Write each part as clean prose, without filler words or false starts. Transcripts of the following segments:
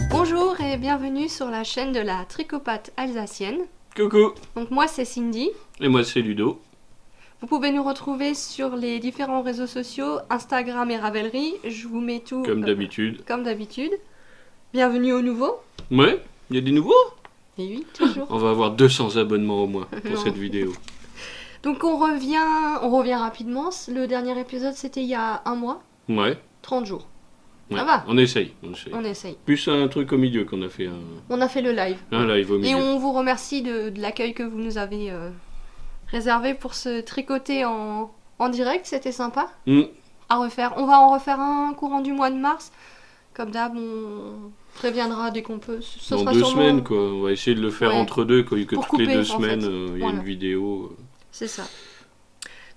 Bonjour et bienvenue sur la chaîne de la tricopathe alsacienne. Coucou. Donc moi c'est Cindy. Et moi c'est Ludo. Vous pouvez nous retrouver sur les différents réseaux sociaux, Instagram et Ravelry. Je vous mets tout Comme d'habitude. Comme d'habitude. Bienvenue aux nouveaux. Ouais, il y a des nouveaux. Et oui, toujours. On va avoir 200 abonnements au moins pour Non. cette vidéo. Donc on revient rapidement. Le dernier épisode c'était il y a un mois, Ouais. 30 jours. Ouais. Ça va. On essaye. On essaye. Plus un truc au milieu qu'on a fait On a fait le live. un live au milieu. Et on vous remercie de l'accueil que vous nous avez réservé pour se tricoter en direct, c'était sympa à refaire. On va en refaire un courant du mois de mars. Comme d'hab, on préviendra dès qu'on peut. Ce Dans sera 2 sûrement- semaines quoi. On va essayer de le faire Ouais. entre deux, que Pour toutes les couper, 2 en semaines fait. il y a Voilà. une vidéo. C'est ça.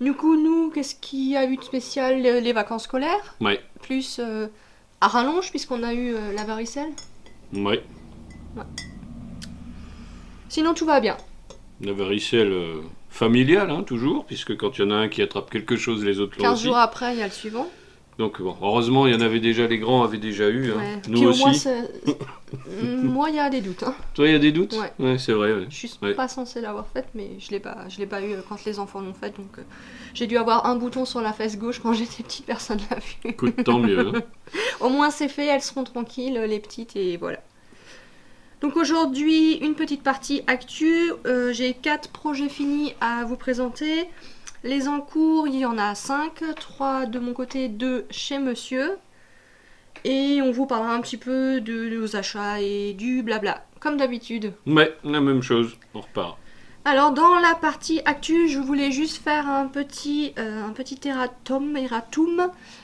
Du coup, nous, qu'est-ce qu'il y a eu de spécial? Les vacances scolaires, Ouais. plus à rallonge, puisqu'on a eu la varicelle. Ouais. Sinon, tout va bien. La varicelle familiale, hein, toujours, puisque quand il y en a un qui attrape quelque chose, les autres l'ont 15 aussi. jours après, il y a le suivant. Donc bon, heureusement, il y en avait déjà, les grands avaient déjà eu. Hein. Ouais. Nous Puis au aussi. moins, moi, il y a des doutes. Hein. Toi, il y a des doutes? Ouais. C'est vrai. Ouais. Je suis Ouais. pas censée l'avoir faite, mais je l'ai pas eu quand les enfants l'ont faite. Donc j'ai dû avoir un bouton sur la fesse gauche quand j'étais petite, personne l'a vu. Écoute, tant mieux. Hein. Au moins c'est fait, elles seront tranquilles, les petites, et voilà. Donc aujourd'hui, une petite partie actu. J'ai 4 projets finis à vous présenter. Les en cours, il y en a 5, 3 de mon côté, 2 chez monsieur. Et on vous parlera un petit peu de nos achats et du blabla, comme d'habitude. Ouais, la même chose, on repart. Alors dans la partie actu, je voulais juste faire un petit erratum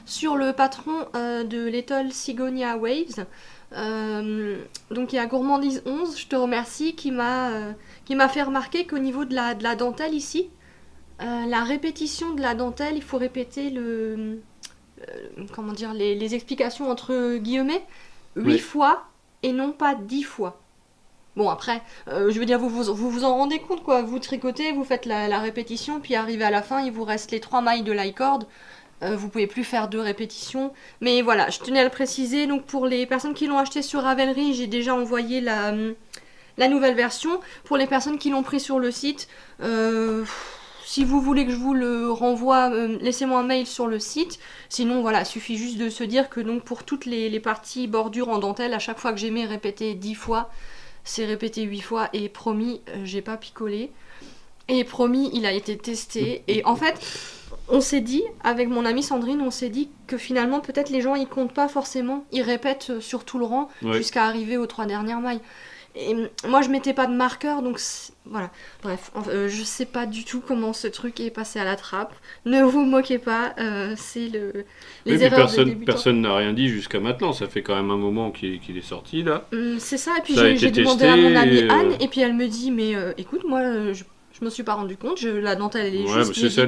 sur le patron de l'Etoile Cigonia Waves. Donc il y a Gourmandise 11, je te remercie, qui m'a fait remarquer qu'au niveau de la dentelle ici, la répétition de la dentelle, il faut répéter les explications entre guillemets 8 Oui. fois et non pas 10 fois. Bon après, je veux dire, vous vous en rendez compte quoi, vous tricotez, vous faites la répétition, puis arrivé à la fin, il vous reste les 3 mailles de l'i-cord, vous pouvez plus faire 2 répétitions, mais voilà, je tenais à le préciser, donc pour les personnes qui l'ont acheté sur Ravelry, j'ai déjà envoyé la nouvelle version, pour les personnes qui l'ont pris sur le site, si vous voulez que je vous le renvoie, laissez-moi un mail sur le site. Sinon, voilà, il suffit juste de se dire que donc pour toutes les parties bordure en dentelle, à chaque fois que j'ai mis répéter 10 fois, c'est répété 8 fois. Et promis, j'ai pas picolé. Et promis, il a été testé. Et en fait, on s'est dit, avec mon amie Sandrine, on s'est dit que finalement, peut-être les gens, ils comptent pas forcément. Ils répètent sur tout le rang Ouais. jusqu'à arriver aux 3 dernières mailles. Et moi je mettais pas de marqueur donc voilà, bref, je sais pas du tout comment ce truc est passé à la trappe, ne vous moquez pas, c'est les Oui, mais erreurs des débutants. personne n'a rien dit jusqu'à maintenant, ça fait quand même un moment qu'il est sorti là. C'est ça, et puis Ça a j'ai été demandé testé, à mon amie et, Anne, et puis elle me dit, mais écoute, moi je me suis pas rendu compte, la dentelle elle est Ouais, juste, mais c'est ça,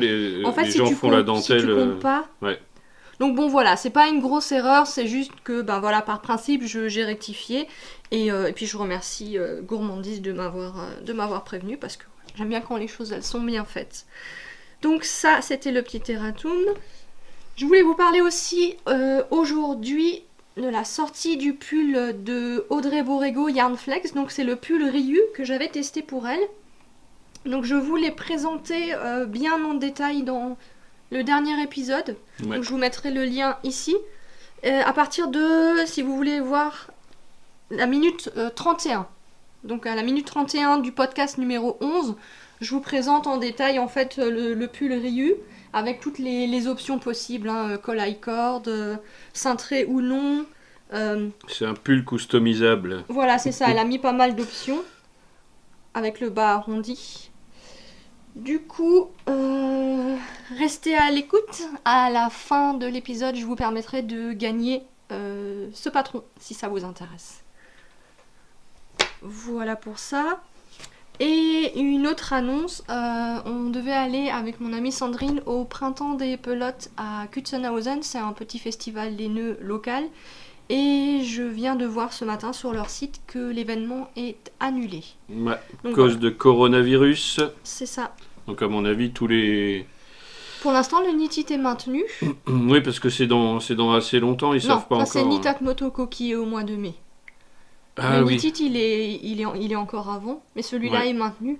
en fait, les si gens tu font la comptes, si dentelle. tu comptes pas, ouais. donc bon voilà, c'est pas une grosse erreur, c'est juste que ben voilà, par principe j'ai rectifié et puis je remercie Gourmandise de m'avoir prévenu parce que j'aime bien quand les choses elles sont bien faites. Donc ça c'était le petit erratum. Je voulais vous parler aussi aujourd'hui de la sortie du pull de Audrey Borrego Yarnflex, donc c'est le pull Ryu que j'avais testé pour elle. Donc je vous l'ai présenté bien en détail dans le dernier épisode, Ouais. donc je vous mettrai le lien ici. À partir de, si vous voulez voir, la minute 31. Donc à la minute 31 du podcast numéro 11, je vous présente en détail en fait le pull Ryu, avec toutes les options possibles, hein, col i-cord, cintré ou non. C'est un pull customisable. Voilà, c'est ça, elle a mis pas mal d'options, avec le bas arrondi. Du coup, restez à l'écoute. À la fin de l'épisode, je vous permettrai de gagner ce patron, si ça vous intéresse. Voilà pour ça. Et une autre annonce, on devait aller avec mon amie Sandrine au printemps des pelotes à Kutzenhausen, c'est un petit festival laineux local. Et je viens de voir ce matin sur leur site que l'événement est annulé. Ouais, à Donc cause voilà. de coronavirus. C'est ça. Donc à mon avis, tous les... Pour l'instant, le Nitit est maintenu. Oui, parce que c'est dans assez longtemps, ils Non, savent pas ça encore. c'est Nitakmotoko qui est au mois de mai. Ah le oui, Nitit, il est encore avant, mais celui-là Ouais. est maintenu.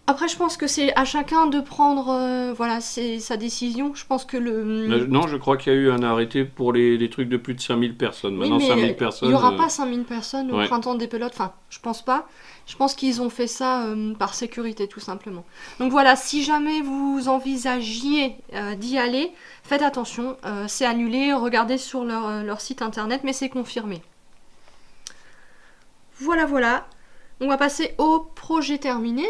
Après, je pense que c'est à chacun de prendre voilà, sa décision. Je pense que Non, je crois qu'il y a eu un arrêté pour les trucs de plus de 5000 personnes. Oui, Maintenant, mais 5000 il personnes... n'y aura pas 5000 personnes au ouais. printemps des pelotes. Enfin, je pense pas. Je pense qu'ils ont fait ça par sécurité, tout simplement. Donc voilà, si jamais vous envisagiez d'y aller, faites attention. C'est annulé. Regardez sur leur site internet, mais c'est confirmé. Voilà, voilà. On va passer au projet terminé.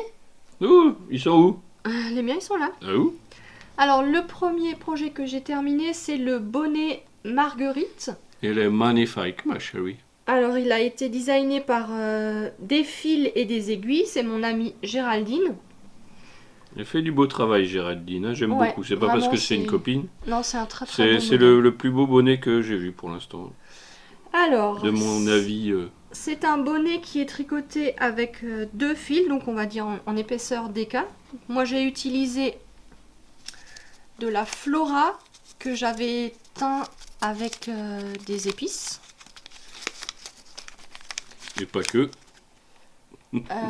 Ouh, ils sont où? Les miens, ils sont là. Ah, où? Alors, le premier projet que j'ai terminé, c'est le bonnet Marguerite. Elle est magnifique, ma chérie. Alors, il a été designé par des fils et des aiguilles. C'est mon amie Géraldine. Elle fait du beau travail, Géraldine. Hein, j'aime Ouais, beaucoup. C'est pas parce vraiment, que c'est une copine. Non, c'est un très très C'est bon bonnet. le plus beau bonnet que j'ai vu pour l'instant. Alors, De mon avis. c'est un bonnet qui est tricoté avec deux fils, donc on va dire en épaisseur DK. Moi, j'ai utilisé de la Flora que j'avais teint avec des épices. Et pas que.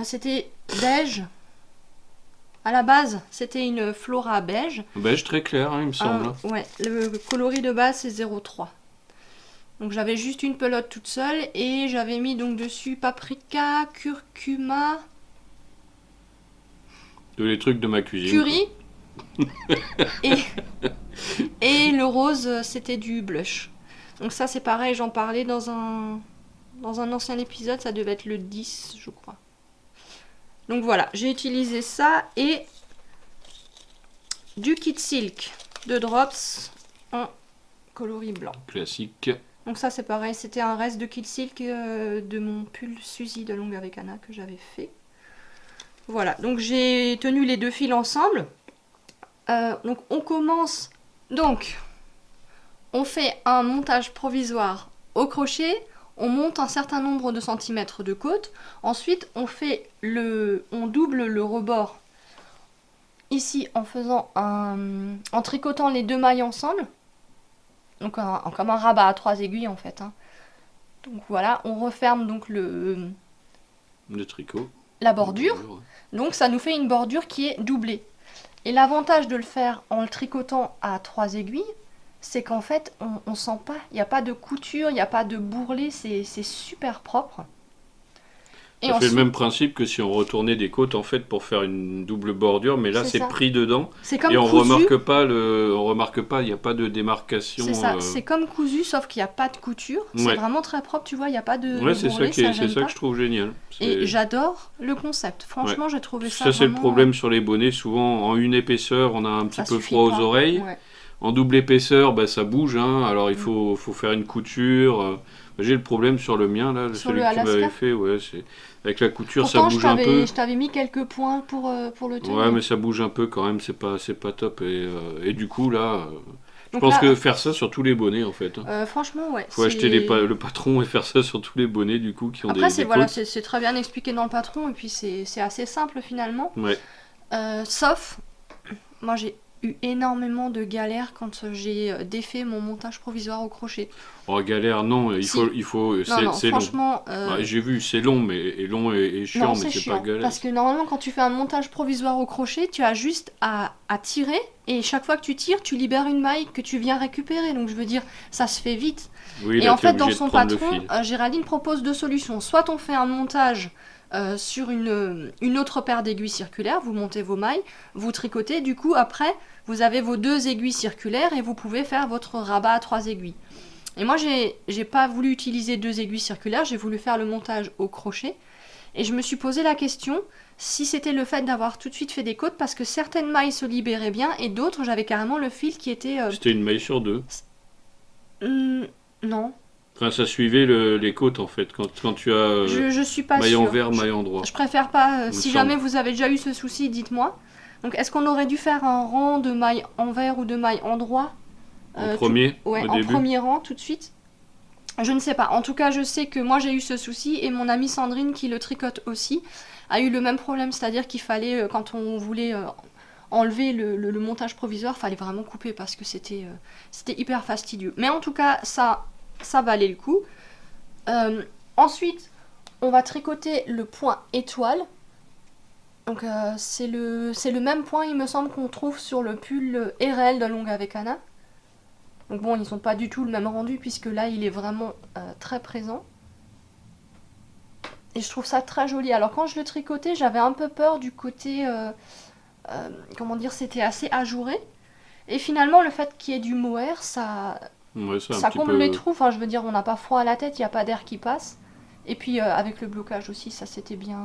C'était beige. À la base, c'était une Flora beige. Beige très clair, hein, il me semble. Ouais, le coloris de base c'est 0,3. Donc j'avais juste une pelote toute seule et j'avais mis donc dessus paprika, curcuma, Tous les trucs de ma cuisine. curry et, et le rose c'était du blush. Donc ça c'est pareil, j'en parlais dans un ancien épisode, ça devait être le 10 je crois. Donc voilà, j'ai utilisé ça et du kit silk de drops en coloris blanc. Classique. Donc ça c'est pareil, c'était un reste de kit silk de mon pull Suzy de Longue avec Anna que j'avais fait. Voilà, donc j'ai tenu les deux fils ensemble. Donc on commence, donc on fait un montage provisoire au crochet. On monte un certain nombre de centimètres de côte. Ensuite, on double le rebord ici en en tricotant les deux mailles ensemble. Donc comme un rabat à 3 aiguilles en fait. Hein. Donc voilà, on referme donc Le tricot. la bordure. Donc ça nous fait une bordure qui est doublée. Et l'avantage de le faire en le tricotant à 3 aiguilles, c'est qu'en fait, on sent pas, il n'y a pas de couture, il n'y a pas de bourrelet, c'est super propre. Et Ça fait ensuite, le même principe que si on retournait des côtes en fait pour faire une double bordure, mais là C'est c'est ça. pris dedans c'est comme et on cousu. remarque pas, il n'y a pas de démarcation. C'est ça, c'est comme cousu, sauf qu'il n'y a pas de couture. C'est Ouais. vraiment très propre, tu vois, il n'y a pas de Ouais, c'est bourrelet, c'est gêne ça pas. que je trouve génial. Et j'adore le concept. Franchement, j'ai trouvé ça Ça c'est le vraiment- problème sur les bonnets. Souvent en une épaisseur, on a un petit ça peu suffit froid pas. aux oreilles. Ouais. En double épaisseur, bah, ça bouge. Hein. Alors il Mm. faut faire une couture. J'ai le problème sur le mien là, Sur celui le que tu m'avais Alaska fait. Ouais, c'est avec la couture, Pourtant, ça bouge un peu. je t'avais mis quelques points pour le tenir. Ouais, mais ça bouge un peu quand même. C'est pas top. Et du coup là, je Donc pense là, que faire ça sur tous les bonnets en fait. Hein. franchement, ouais. Faut acheter le patron et faire ça sur tous les bonnets du coup qui ont Après, des voilà, côtes. c'est très bien expliqué dans le patron, et puis c'est assez simple finalement. Ouais. Sauf, moi j'ai eu énormément de galères quand j'ai défait mon montage provisoire au crochet. Oh galère, non, Si. il faut, Non, c'est long. franchement, Ouais, j'ai vu, c'est long, et chiant, non, mais c'est c'est chiant. pas galère. Parce que normalement, quand tu fais un montage provisoire au crochet, tu as juste à tirer, et chaque fois que tu tires, tu libères une maille que tu viens récupérer. Donc je veux dire, ça se fait vite. Oui, Et là, en t'es fait, dans obligé de son prendre le patron, fil. Géraldine propose deux solutions. Soit on fait un montage sur une autre paire d'aiguilles circulaires, vous montez vos mailles, vous tricotez, du coup après, vous avez vos deux aiguilles circulaires et vous pouvez faire votre rabat à 3 aiguilles. Et moi, j'ai pas voulu utiliser deux aiguilles circulaires, j'ai voulu faire le montage au crochet. Et je me suis posé la question si c'était le fait d'avoir tout de suite fait des côtes, parce que certaines mailles se libéraient bien et d'autres, j'avais carrément le fil qui était... C'était une maille sur deux. Non, Enfin, ça suivait les côtes, en fait, quand tu as je suis pas maille sûre. envers, maille endroit. Je préfère pas, me si semble. jamais vous avez déjà eu ce souci, dites-moi. Donc est-ce qu'on aurait dû faire un rang de mailles envers ou de mailles endroit En premier, Ouais, au en début. premier rang tout de suite. Je ne sais pas. En tout cas, je sais que moi j'ai eu ce souci et mon amie Sandrine qui le tricote aussi. a eu le même problème, c'est-à-dire qu'il fallait, quand on voulait enlever le montage provisoire, fallait vraiment couper parce que c'était hyper fastidieux. Mais en tout cas, ça valait le coup. Ensuite, on va tricoter le point étoile. Donc c'est le même point, il me semble, qu'on trouve sur le pull RL de Longue avec Anna. Donc bon, ils sont pas du tout le même rendu puisque là, il est vraiment très présent. Et je trouve ça très joli. Alors quand je le tricotais, j'avais un peu peur du côté... comment dire, c'était assez ajouré. Et finalement, le fait qu'il y ait du mohair, ça comble les trous. Enfin, je veux dire, on n'a pas froid à la tête, il n'y a pas d'air qui passe. Et puis avec le blocage aussi, ça c'était bien...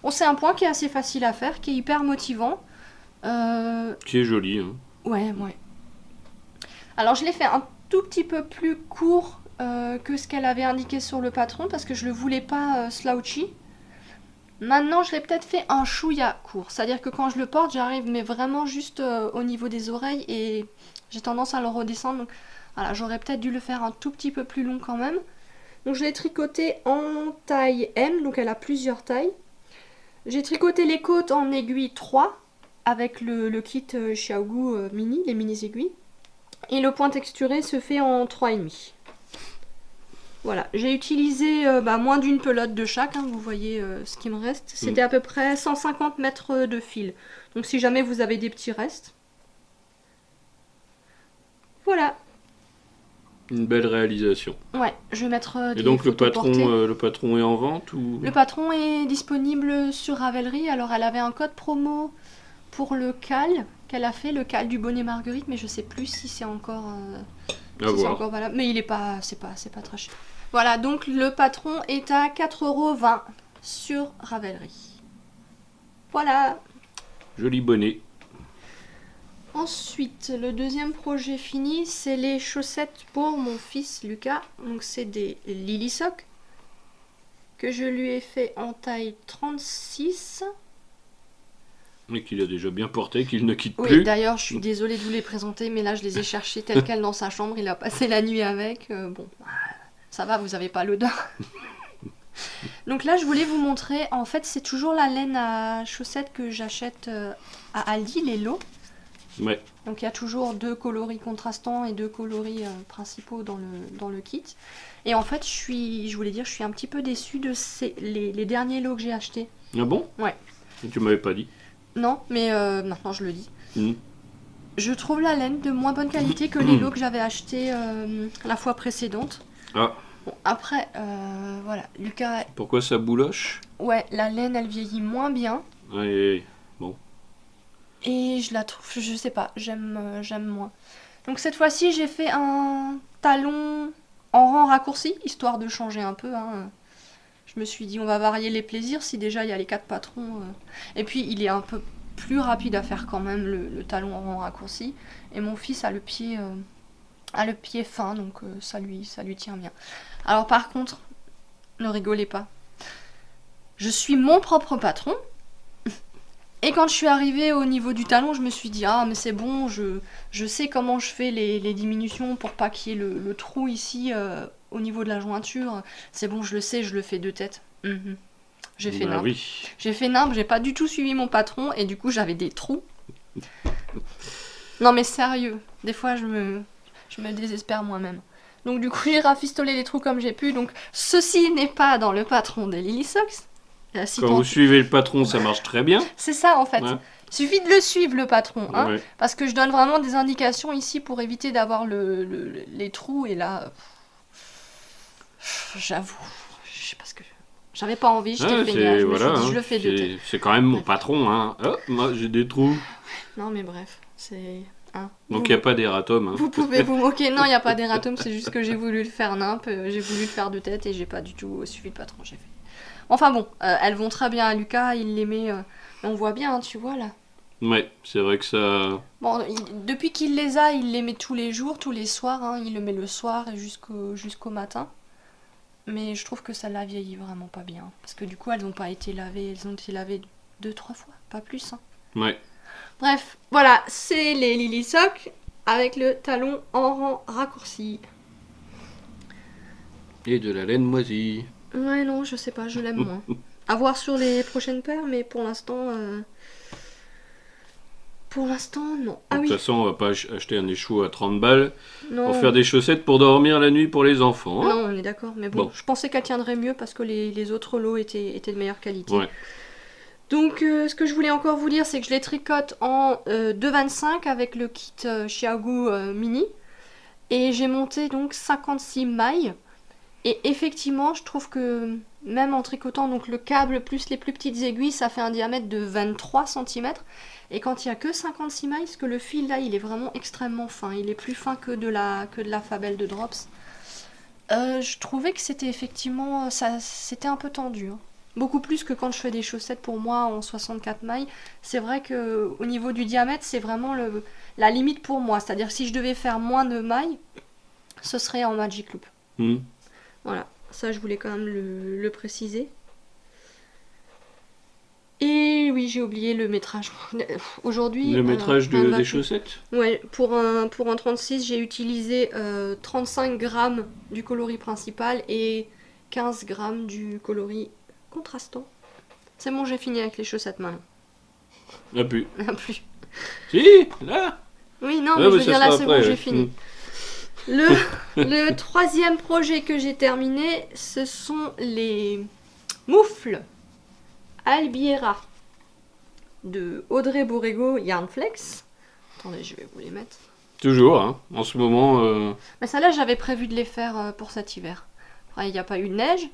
Bon, c'est un point qui est assez facile à faire, qui est hyper motivant. Qui est joli. Hein. Ouais. Alors je l'ai fait un tout petit peu plus court que ce qu'elle avait indiqué sur le patron, parce que je le voulais pas slouchy. Maintenant, je l'ai peut-être fait un chouïa court. C'est-à-dire que quand je le porte, j'arrive mais vraiment juste au niveau des oreilles et j'ai tendance à le redescendre. Donc voilà, j'aurais peut-être dû le faire un tout petit peu plus long quand même. Donc je l'ai tricoté en taille M, donc elle a plusieurs tailles. J'ai tricoté les côtes en aiguille 3 avec le kit Xiaogu mini, les mini aiguilles. Et le point texturé se fait en 3,5. Voilà, j'ai utilisé moins d'une pelote de chaque, hein, vous voyez ce qui me reste. C'était à peu près 150 mètres de fil. Donc si jamais vous avez des petits restes. Voilà. Une belle réalisation. Ouais, je vais mettre des Et donc le photos patron est en vente ou... Le patron est disponible sur Ravelry. Alors elle avait un code promo pour le cal qu'elle a fait, le cal du bonnet Marguerite, mais je sais plus si c'est encore... c'est encore valable. Mais il est pas, c'est pas très cher. Voilà, donc le patron est à 4,20€ sur Ravelry. Voilà. Joli bonnet. Ensuite, le deuxième projet fini, c'est les chaussettes pour mon fils Lucas. Donc c'est des Lily Sock que je lui ai fait en taille 36. Et qu'il a déjà bien porté, qu'il ne quitte Oui, plus. d'ailleurs, je suis désolée de vous les présenter, mais là, je les ai cherchés tels quels dans sa chambre. Il a passé la nuit avec. Bon, ça va, vous n'avez pas l'odeur. Donc là, je voulais vous montrer. En fait, c'est toujours la laine à chaussettes que j'achète à Aldi, les lots. Ouais. Donc il y a toujours 2 coloris contrastants et 2 coloris principaux dans le kit. Et en fait, je voulais dire, je suis un petit peu déçue de les derniers lots que j'ai achetés. Ah bon? Ouais. Et tu m'avais pas dit. Non, mais maintenant je le dis. Mmh. Je trouve la laine de moins bonne qualité que les lots que j'avais achetés la fois précédente. Ah. Bon, après, voilà, Lucas... Pourquoi ça bouloche? Ouais, la laine, elle vieillit moins bien. Ouais, bon. Et je la trouve, je sais pas, j'aime moins. Donc cette fois-ci, j'ai fait un talon en rang raccourci, histoire de changer un peu. Hein. Je me suis dit, on va varier les plaisirs, si déjà il y a les 4 patrons. Et puis, il est un peu plus rapide à faire quand même, le talon en rang raccourci. Et mon fils a le pied fin, donc ça lui tient bien. Alors par contre, ne rigolez pas. Je suis mon propre patron. Et quand je suis arrivée au niveau du talon, je me suis dit, ah mais c'est bon, je sais comment je fais les diminutions pour pas qu'il y ait le trou ici au niveau de la jointure. C'est bon, je le sais, je le fais de tête. J'ai fait nimble. Oui. J'ai fait nimble, j'ai pas du tout suivi mon patron et du coup j'avais des trous. Non mais sérieux, des fois je me désespère moi-même. Donc du coup j'ai rafistolé les trous comme j'ai pu. Donc ceci n'est pas dans le patron des Lily Socks. Quand vous suivez le patron, ça marche très bien. C'est ça en fait. Ouais. Il suffit de le suivre le patron, hein, Ouais. parce que je donne vraiment des indications ici pour éviter d'avoir les trous et là, j'avoue, je sais pas ce que j'avais pas envie, j'étais feignasse, je me suis dit je le fais de tête. C'est quand même mon patron, hein. Oh, moi j'ai des trous. Non mais bref, c'est... Hein. Donc il n'y a pas d'erratum. Hein. Vous pouvez vous moquer, non il n'y a pas d'erratum, c'est juste que j'ai voulu le faire nimp, j'ai voulu le faire de tête et j'ai pas du tout suivi le patron, j'ai fait. Enfin bon, elles vont très bien à Lucas, il les met, on voit bien, hein, tu vois là. Ouais, c'est vrai que ça... Bon, depuis qu'il les a, il les met tous les jours, tous les soirs, hein, il le met le soir et jusqu'au matin. Mais je trouve que ça la vieillit vraiment pas bien, parce que du coup elles n'ont pas été lavées, elles ont été lavées 2-3 fois, pas plus. Hein. Ouais. Bref, voilà, c'est les Lily Socks avec le talon en rang raccourci. Et de la laine moisie. Ouais, non, je sais pas, je l'aime moins. À voir sur les prochaines paires, mais pour l'instant, non. Ah De toute oui, façon, on va pas acheter un échoue à 30 balles non. pour faire des chaussettes pour dormir la nuit pour les enfants. Hein. Non, on est d'accord, mais bon, Bon. je pensais qu'elle tiendrait mieux parce que les autres lots étaient de meilleure qualité. Ouais. Donc, ce que je voulais encore vous dire, c'est que je les tricote en 2,25 avec le kit Chiaogu Mini. Et j'ai monté donc 56 mailles. Et effectivement, je trouve que même en tricotant donc le câble plus les plus petites aiguilles, ça fait un diamètre de 23 cm. Et quand il n'y a que 56 mailles, parce que le fil là, il est vraiment extrêmement fin. Il est plus fin que de la Fabelle de Drops. Je trouvais que c'était effectivement, c'était un peu tendu. Hein. Beaucoup plus que quand je fais des chaussettes pour moi en 64 mailles. C'est vrai que au niveau du diamètre, c'est vraiment la limite pour moi. C'est-à-dire que si je devais faire moins de mailles, ce serait en Magic Loop. Mmh. Voilà, ça je voulais quand même le préciser. Et oui, j'ai oublié le métrage. Aujourd'hui... Le métrage des chaussettes. Ouais, pour un 36, j'ai utilisé 35 grammes du coloris principal et 15 grammes du coloris contrastant. C'est bon, j'ai fini avec les chaussettes maintenant. Ah, plus. Plus. Si, là. Oui, non, Ah, mais je veux ça dire, sera là, c'est après, bon, j'ai ouais. fini. Le troisième projet que j'ai terminé, ce sont les moufles Albiera de Audrey Borrego Yarnflex. Attendez, je vais vous les mettre. Toujours, hein. En ce moment. Mais ça là, j'avais prévu de les faire pour cet hiver. Après, il n'y a pas eu de neige.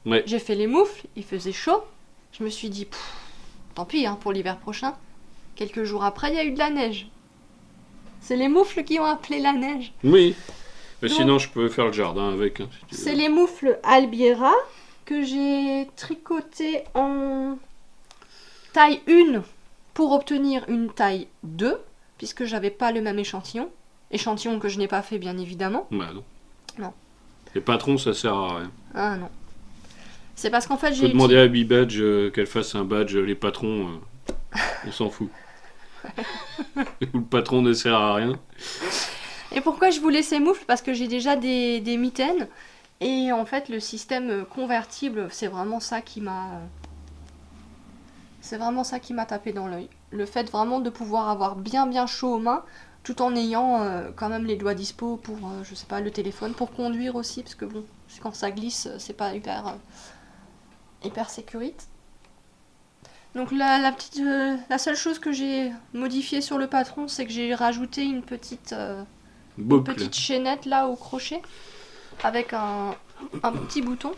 Ouais. J'ai fait les moufles, il faisait chaud. Je me suis dit, tant pis hein, pour l'hiver prochain. Quelques jours après, il y a eu de la neige. C'est les moufles qui ont appelé la neige. Oui. Mais Donc, sinon, je peux faire le jardin avec. Hein, si tu veux. c'est les moufles Albiera que j'ai tricoté en taille 1 pour obtenir une taille 2, puisque j'avais pas le même échantillon. Échantillon que je n'ai pas fait, bien évidemment. Bah non. Non. Les patrons, ça sert à rien. Ah non. C'est parce qu'en fait, Faut j'ai demander à B-Badge qu'elle fasse un badge. Les patrons, on s'en fout. Le patron ne sert à rien. Et pourquoi je voulais ces moufles? Parce que j'ai déjà des mitaines. Et en fait, le système convertible, c'est vraiment ça qui m'a... C'est vraiment ça qui m'a tapé dans l'œil. Le fait vraiment de pouvoir avoir bien chaud aux mains, tout en ayant quand même les doigts dispo pour, je sais pas, le téléphone, pour conduire aussi, parce que bon, quand ça glisse, c'est pas hyper sécurite. Donc la seule chose que j'ai modifiée sur le patron, c'est que j'ai rajouté une petite chaînette là au crochet, avec un petit bouton.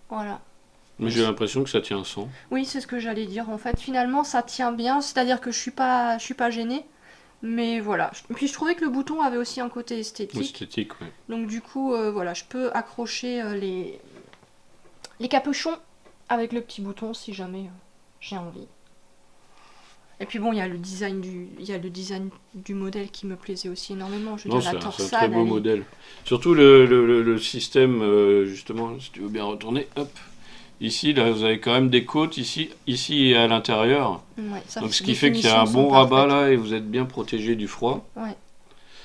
Voilà. Mais j'ai l'impression que ça tient sans. Oui, c'est ce que j'allais dire. En fait, finalement, ça tient bien. C'est-à-dire que je suis pas gênée. Mais voilà. Puis je trouvais que le bouton avait aussi un côté esthétique. Esthétique, oui. Donc du coup, voilà, je peux accrocher les capuchons avec le petit bouton si jamais j'ai envie. Et puis bon, il y a le design du modèle qui me plaisait aussi énormément. Je veux dire, la torsade. C'est un très beau modèle. Surtout le système, justement, si tu veux bien retourner, hop. Ici, là, vous avez quand même des côtes ici et à l'intérieur. Ouais, donc, ce qui fait qu'il y a un bon rabat là et vous êtes bien protégé du froid. Ouais.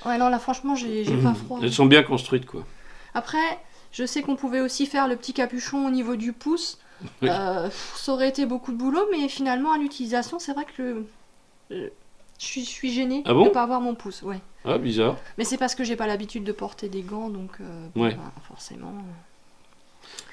Ouais, non, là, franchement, j'ai pas froid. Elles sont bien construites, quoi. Après, je sais qu'on pouvait aussi faire le petit capuchon au niveau du pouce. Oui. Ça aurait été beaucoup de boulot, mais finalement, à l'utilisation, c'est vrai que je suis gênée de ne pas avoir mon pouce. Ouais. Ah, bizarre. Mais c'est parce que j'ai pas l'habitude de porter des gants, donc ouais. Bah, forcément...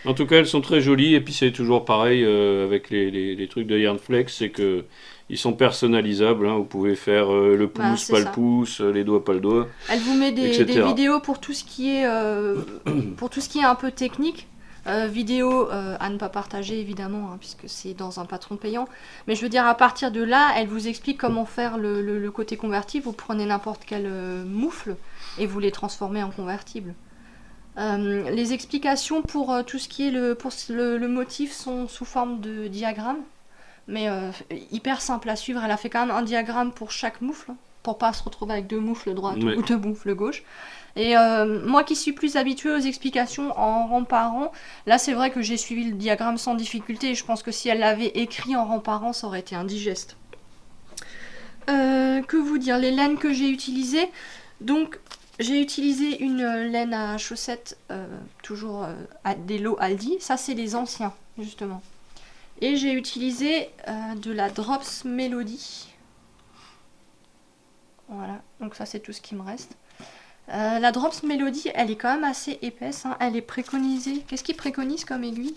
En tout cas, elles sont très jolies, et puis c'est toujours pareil avec les trucs de Yarnflex, c'est que ils sont personnalisables, hein, vous pouvez faire le pouce, pas le pouce, les doigts, pas le doigt. Elle vous met des vidéos pour tout ce qui est un peu technique, vidéos à ne pas partager évidemment, hein, puisque c'est dans un patron payant, mais je veux dire à partir de là, elle vous explique comment faire le côté convertible, vous prenez n'importe quel moufle et vous les transformez en convertible. Les explications pour tout ce qui est le motif sont sous forme de diagramme, mais hyper simple à suivre. Elle a fait quand même un diagramme pour chaque moufle, hein, pour pas se retrouver avec deux moufles droite ou deux moufles gauche. Et moi qui suis plus habituée aux explications en rang par rang, là c'est vrai que j'ai suivi le diagramme sans difficulté, et je pense que si elle l'avait écrit en rang par rang, ça aurait été indigeste. Que vous dire, les laines que j'ai utilisées, donc... J'ai utilisé une laine à chaussettes, toujours des lots Aldi. Ça, c'est les anciens, justement. Et j'ai utilisé de la Drops Melody. Voilà, donc ça c'est tout ce qui me reste. La Drops Melody, elle est quand même assez épaisse, hein. Elle est préconisée. Qu'est-ce qu'ils préconisent comme aiguille?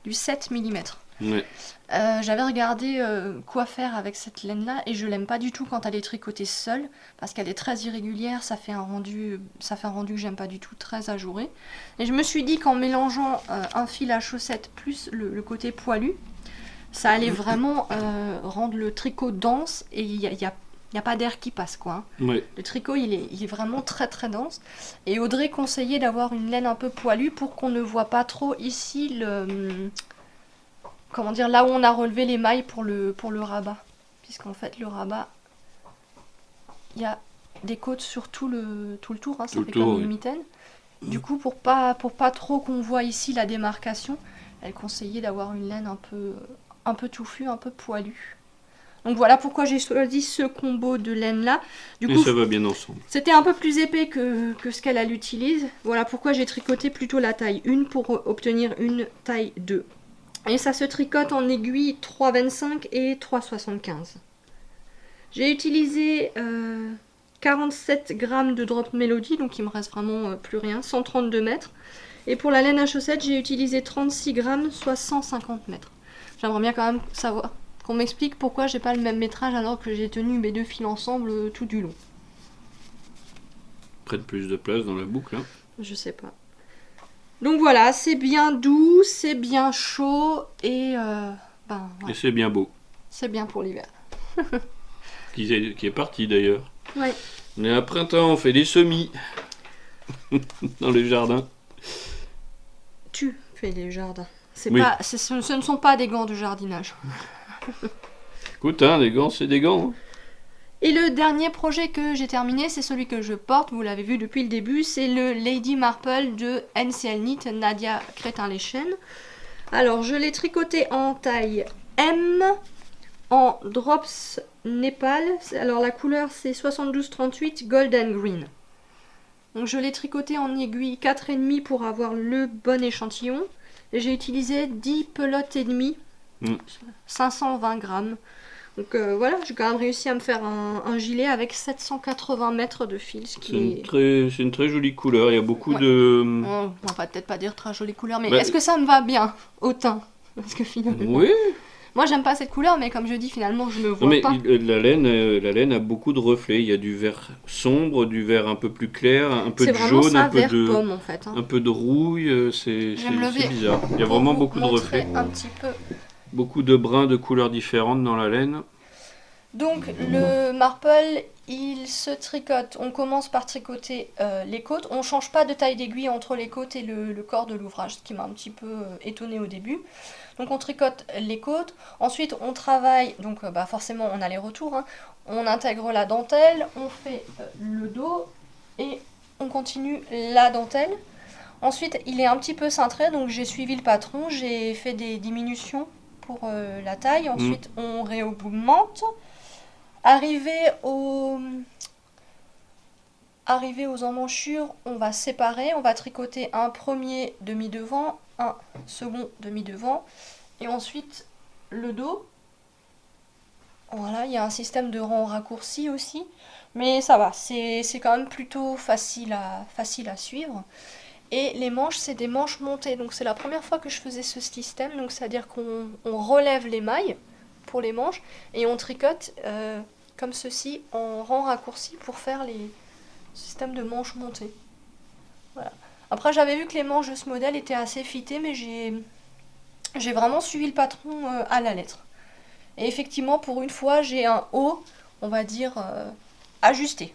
Du 7 mm. Ouais. J'avais regardé quoi faire avec cette laine-là et je l'aime pas du tout quand elle est tricotée seule parce qu'elle est très irrégulière, ça fait un rendu que j'aime pas du tout, très ajouré. Et je me suis dit qu'en mélangeant un fil à chaussette plus le côté poilu, ça allait vraiment rendre le tricot dense et il y a pas d'air qui passe, quoi. Ouais. Le tricot, il est vraiment très très dense. Et Audrey conseillait d'avoir une laine un peu poilue pour qu'on ne voit pas trop ici comment dire, là où on a relevé les mailles pour le rabat. Puisqu'en fait, le rabat, il y a des côtes sur tout le tour, hein, ça fait comme une mitaine. Du coup, pour pas trop qu'on voit ici la démarcation, elle conseillait d'avoir une laine un peu touffue, un peu poilue. Donc voilà pourquoi j'ai choisi ce combo de laine là. Du coup, ça va bien ensemble. C'était un peu plus épais que ce qu'elle utilise. Voilà pourquoi j'ai tricoté plutôt la taille 1 pour obtenir une taille 2. Et ça se tricote en aiguille 3,25 et 3,75. J'ai utilisé 47 grammes de Drop Melody, donc il me reste vraiment plus rien, 132 mètres. Et pour la laine à chaussettes, j'ai utilisé 36 grammes, soit 150 mètres. J'aimerais bien quand même savoir qu'on m'explique pourquoi j'ai pas le même métrage alors que j'ai tenu mes deux fils ensemble tout du long. Prête plus de place dans la boucle, hein. Je sais pas. Donc voilà, c'est bien doux, c'est bien chaud et et c'est bien beau. C'est bien pour l'hiver. qui est parti d'ailleurs. Ouais. On est à printemps, on fait des semis dans les jardins. Tu fais des jardins. Ce ne sont pas des gants de jardinage. Écoute, hein, des gants, c'est des gants. Hein. Et le dernier projet que j'ai terminé, c'est celui que je porte, vous l'avez vu depuis le début, c'est le Lady Marple de NCL Knit, Nadia Crétin-Leschen. Alors, je l'ai tricoté en taille M, en Drops Népal. Alors, la couleur, c'est 72-38 Golden Green. Donc, je l'ai tricoté en aiguille 4,5 pour avoir le bon échantillon. Et j'ai utilisé 10 pelotes et demie, 520 grammes. Donc voilà, j'ai quand même réussi à me faire un gilet avec 780 mètres de fil. C'est une très jolie couleur, il y a beaucoup de... On va peut-être pas dire très jolie couleur, mais est-ce que ça me va bien au teint? Parce que finalement... Oui. Moi j'aime pas cette couleur, mais comme je dis, finalement je me vois pas. La laine a beaucoup de reflets, il y a du vert sombre, du vert un peu plus clair, un peu de jaune, un peu de pomme, en fait, hein. Un peu de rouille, c'est bizarre. Il y a vraiment beaucoup de reflets. Un petit peu. Beaucoup de brins de couleurs différentes dans la laine. Donc le marple, il se tricote. On commence par tricoter les côtes. On change pas de taille d'aiguille entre les côtes et le corps de l'ouvrage, ce qui m'a un petit peu étonnée au début. Donc on tricote les côtes. Ensuite on travaille, donc forcément on a les retours, hein. On intègre la dentelle, on fait le dos et on continue la dentelle. Ensuite il est un petit peu cintré, donc j'ai suivi le patron, j'ai fait des diminutions pour la taille. Ensuite on réaugmente. Arrivé aux emmanchures, on va séparer, on va tricoter un premier demi-devant, un second demi-devant, et ensuite le dos. Voilà, il y a un système de rang raccourci aussi, mais ça va, c'est quand même plutôt facile à suivre. Et les manches, c'est des manches montées, donc c'est la première fois que je faisais ce système, donc c'est-à-dire qu'on relève les mailles pour les manches, et on tricote comme ceci en rang raccourci pour faire les systèmes de manches montées. Voilà. Après j'avais vu que les manches de ce modèle étaient assez fitées, mais j'ai vraiment suivi le patron à la lettre. Et effectivement pour une fois j'ai un haut, on va dire, ajusté.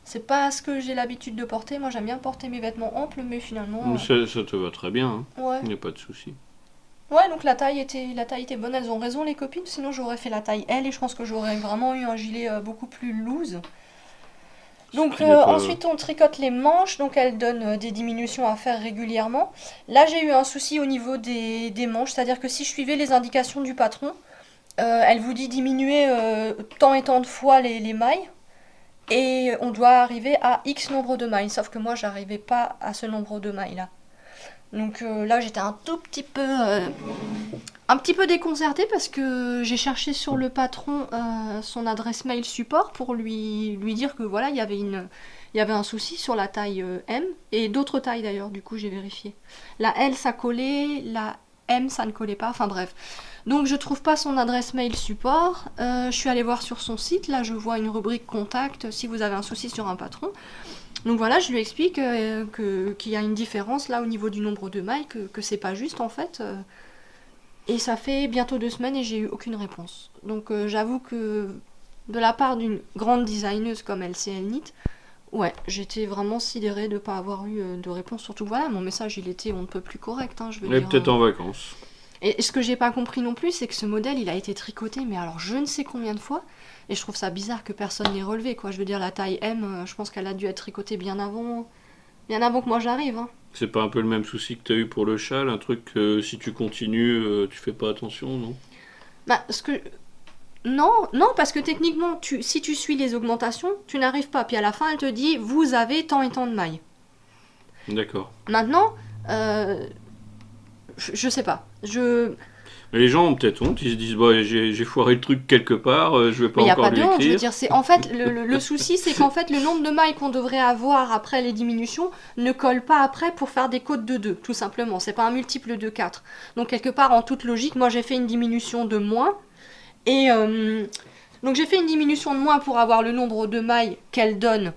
C'est pas ce que j'ai l'habitude de porter, moi j'aime bien porter mes vêtements amples, mais finalement... Ça te va très bien, hein. Ouais. Il n'y a pas de souci. Ouais, donc la taille était bonne, elles ont raison les copines, sinon j'aurais fait la taille L et je pense que j'aurais vraiment eu un gilet beaucoup plus loose. Donc ensuite on tricote les manches, donc elles donnent des diminutions à faire régulièrement. Là j'ai eu un souci au niveau des manches, c'est-à-dire que si je suivais les indications du patron, elle vous dit diminuer tant et tant de fois les mailles, et on doit arriver à X nombre de mailles, sauf que moi j'arrivais pas à ce nombre de mailles là. Donc là, j'étais un petit peu déconcertée parce que j'ai cherché sur le patron son adresse mail support pour lui dire que voilà, il y avait un souci sur la taille M et d'autres tailles d'ailleurs, du coup j'ai vérifié. La L ça collait, la M ça ne collait pas, enfin bref. Donc je trouve pas son adresse mail support, je suis allée voir sur son site, là je vois une rubrique contact si vous avez un souci sur un patron. Donc voilà, je lui explique qu'il y a une différence là au niveau du nombre de mailles, que c'est pas juste en fait. Et ça fait bientôt 2 semaines et j'ai eu aucune réponse. Donc j'avoue que de la part d'une grande designeuse comme LCL Knit, ouais, j'étais vraiment sidérée de ne pas avoir eu de réponse. Surtout voilà, mon message il était on ne peut plus correct. Hein, je veux dire, peut-être en vacances. Et ce que j'ai pas compris non plus, c'est que ce modèle il a été tricoté, mais alors je ne sais combien de fois. Et je trouve ça bizarre que personne n'ait relevé, quoi. Je veux dire, la taille M, je pense qu'elle a dû être tricotée bien avant que moi j'arrive. Hein. C'est pas un peu le même souci que t'as eu pour le châle, un truc que si tu continues, tu fais pas attention, non? Bah, non, parce que techniquement, si tu suis les augmentations, tu n'arrives pas. Puis à la fin, elle te dit, vous avez tant et tant de mailles. D'accord. Maintenant, je sais pas. Mais les gens ont peut-être honte, ils se disent bah, j'ai foiré le truc quelque part, je vais pas Mais il n'y a encore pas lui de honte, je veux écrire. dire, en fait, le souci, c'est qu'en fait, le nombre de mailles qu'on devrait avoir après les diminutions ne colle pas après pour faire des côtes de 2, tout simplement. C'est pas un multiple de 4. Donc, quelque part, en toute logique, moi, j'ai fait une diminution de moins. Et donc, j'ai fait une diminution de moins pour avoir le nombre de mailles qu'elle donne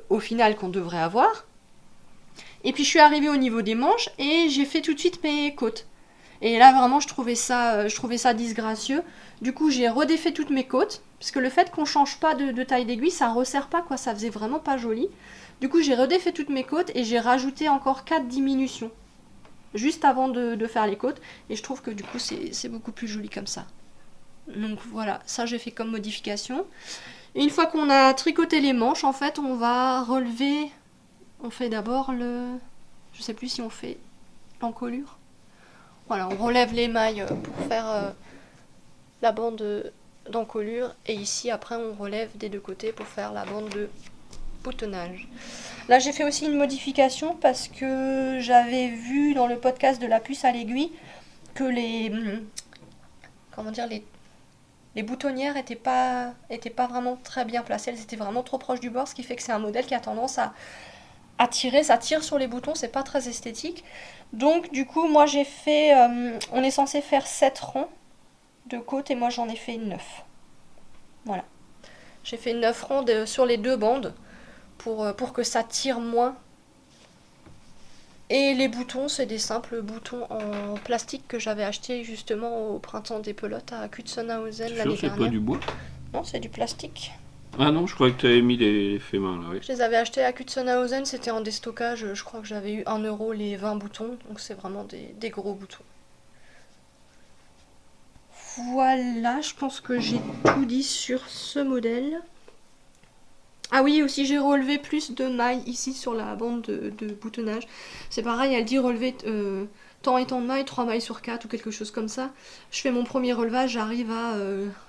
au final qu'on devrait avoir. Et puis, je suis arrivée au niveau des manches et j'ai fait tout de suite mes côtes. Et là, vraiment, je trouvais ça disgracieux. Du coup, j'ai redéfait toutes mes côtes. Parce que le fait qu'on change pas de taille d'aiguille, ça resserre pas, quoi. Ça faisait vraiment pas joli. Du coup, j'ai redéfait toutes mes côtes et j'ai rajouté encore 4 diminutions. Juste avant de faire les côtes. Et je trouve que du coup, c'est beaucoup plus joli comme ça. Donc voilà, ça j'ai fait comme modification. Et une fois qu'on a tricoté les manches, en fait, on va relever... On fait d'abord le... Je sais plus si on fait l'encolure. Voilà, on relève les mailles pour faire la bande d'encolure. Et ici, après, on relève des deux côtés pour faire la bande de boutonnage. Là, j'ai fait aussi une modification parce que j'avais vu dans le podcast de la puce à l'aiguille que les boutonnières étaient pas vraiment très bien placées. Elles étaient vraiment trop proches du bord, ce qui fait que c'est un modèle qui a tendance à tirer. Ça tire sur les boutons, c'est pas très esthétique. Donc du coup, moi j'ai fait... on est censé faire 7 rangs de côte et moi j'en ai fait 9. Voilà. J'ai fait 9 rangs sur les deux bandes pour que ça tire moins. Et les boutons, c'est des simples boutons en plastique que j'avais acheté justement au printemps des pelotes à Kutsenhausen l'année dernière. C'est pas du bois? Non, c'est du plastique. Ah non, je croyais que tu avais mis les faits main là, oui. Je les avais achetés à Kutsenhausen, c'était en déstockage, je crois que j'avais eu 1 € les 20 boutons, donc c'est vraiment des gros boutons. Voilà, je pense que j'ai tout dit sur ce modèle. Ah oui, aussi j'ai relevé plus de mailles ici sur la bande de boutonnage. C'est pareil, elle dit relever tant et tant de mailles, 3 mailles sur 4 ou quelque chose comme ça. Je fais mon premier relevage, j'arrive à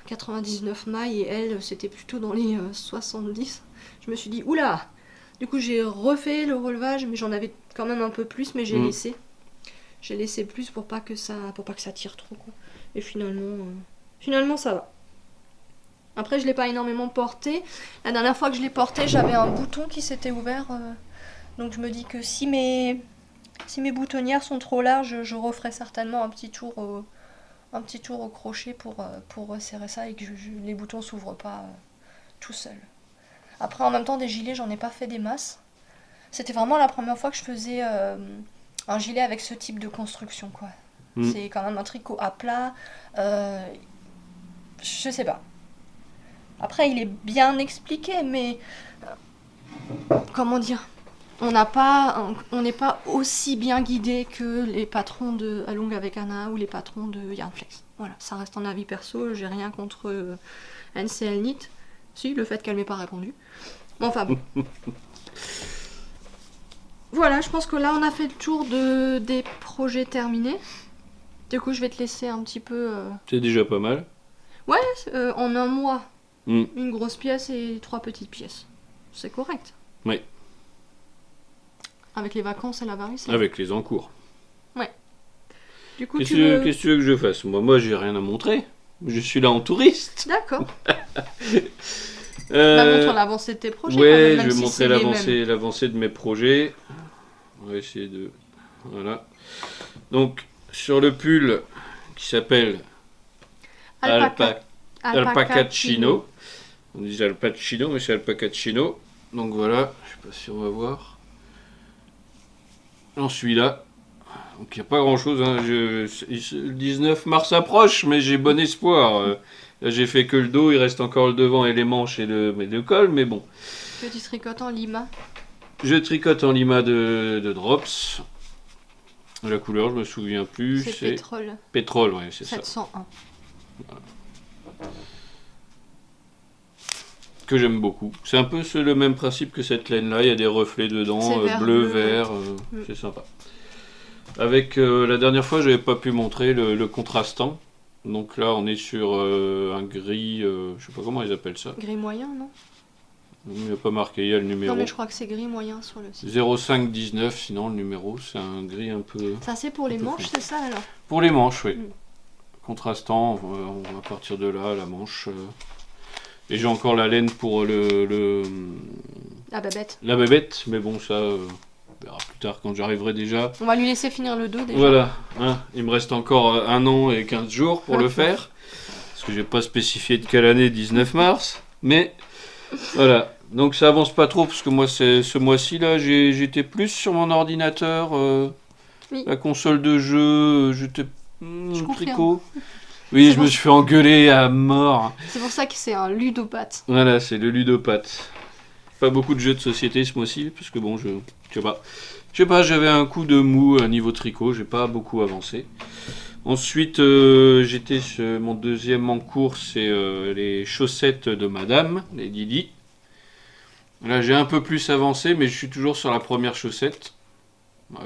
99 mailles et elle, c'était plutôt dans les 70. Je me suis dit, oula! Du coup, j'ai refait le relevage, mais j'en avais quand même un peu plus, mais j'ai laissé. J'ai laissé plus pour pas que ça tire trop, quoi. Et finalement, ça va. Après, je l'ai pas énormément porté. La dernière fois que je l'ai porté, j'avais un bouton qui s'était ouvert. Donc je me dis que si mes boutonnières sont trop larges, je referai certainement un petit tour au crochet pour resserrer ça et que les boutons s'ouvrent pas tout seuls. Après, en même temps, des gilets, j'en ai pas fait des masses. C'était vraiment la première fois que je faisais un gilet avec ce type de construction, quoi. C'est quand même un tricot à plat. Je sais pas. Après, il est bien expliqué, mais comment dire, on n'est pas aussi bien guidé que les patrons de Along avec Anna ou les patrons de Yarnflex. Voilà, ça reste un avis perso, j'ai rien contre NCL Knit. Si, le fait qu'elle m'ait pas répondu. Bon, enfin bon. Voilà, je pense que là, on a fait le tour des projets terminés. Du coup, je vais te laisser un petit peu... C'est déjà pas mal. Ouais, en un mois. Une grosse pièce et 3 petites pièces. C'est correct. Oui. Avec les vacances et la varice. Avec les encours. Du coup, Qu'est-ce que tu veux que je fasse? Moi, j'ai rien à montrer. Je suis là en touriste. D'accord. Montre l'avancée de tes projets. Ouais, quand même je vais si montrer c'est l'avancée de mes projets. On va essayer de... Voilà. Donc, sur le pull qui s'appelle Alpacachino. On dit Alpacino, mais c'est Alpacachino. Donc voilà, je sais pas si on va voir. J'en suis là. Donc il n'y a pas grand chose. Hein. Le 19 mars approche, mais j'ai bon espoir. Là, j'ai fait que le dos, il reste encore le devant et les manches et le col, mais bon. Que tu tricotes en lima. Je tricote en lima de Drops. La couleur, je me souviens plus. C'est pétrole. Pétrole, ouais, c'est 701. ça. Voilà. Que j'aime beaucoup. C'est un peu le même principe que cette laine-là. Il y a des reflets dedans, bleu, vert. C'est sympa. Avec la dernière fois, je n'avais pas pu montrer le contrastant. Donc là, on est sur un gris, je sais pas comment ils appellent ça. Gris moyen, non? Il n'y a pas marqué, il y a le numéro. Non, mais je crois que c'est gris moyen sur le site. 0519, sinon le numéro, c'est un gris un peu... Ça, c'est pour les manches, c'est ça alors? Pour les manches, oui. Contrastant, on va partir de là, la manche. Et j'ai encore la laine pour la babette. La babette, mais bon, ça, on verra plus tard quand j'arriverai déjà. On va lui laisser finir le dos déjà. Voilà, hein, il me reste encore 1 an et 15 jours pour le faire. Parce que j'ai pas spécifié de quelle année, 19 mars. Mais voilà, donc ça avance pas trop parce que moi, ce mois-ci, là, j'étais plus sur mon ordinateur. Oui. La console de jeu, j'étais tricot. Oui, Oui, je me suis fait engueuler à mort. C'est pour ça que c'est un ludopathe. Voilà, c'est le ludopathe. Pas beaucoup de jeux de société ce mois-ci, parce que bon, je sais pas, j'avais un coup de mou à niveau tricot, j'ai pas beaucoup avancé. Ensuite, j'étais sur mon deuxième en cours, c'est les chaussettes de madame, les Didi. Là, j'ai un peu plus avancé, mais je suis toujours sur la première chaussette.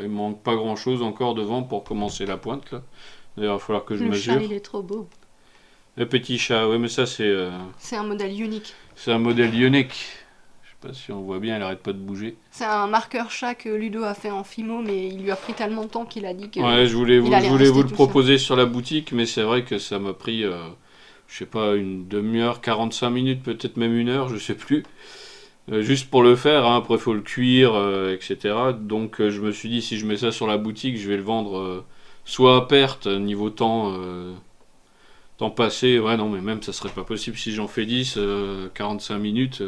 Il manque pas grand-chose encore devant pour commencer la pointe, là. D'ailleurs, il va falloir que je mesure. Le chat, il est trop beau. Le petit chat, oui, mais ça, c'est... C'est un modèle unique. C'est un modèle unique. Je sais pas si on voit bien, il arrête pas de bouger. C'est un marqueur chat que Ludo a fait en Fimo, mais il lui a pris tellement de temps qu'il a dit que... Ouais, je voulais vous le proposer sur la boutique, mais c'est vrai que ça m'a pris, je sais pas, une demi-heure, 45 minutes, peut-être même 1 heure, je sais plus. Juste pour le faire, hein. Après il faut le cuire, etc. Donc je me suis dit, si je mets ça sur la boutique, je vais le vendre soit à perte, niveau temps passé. Ouais, non, mais même ça serait pas possible si j'en fais 10, 45 minutes.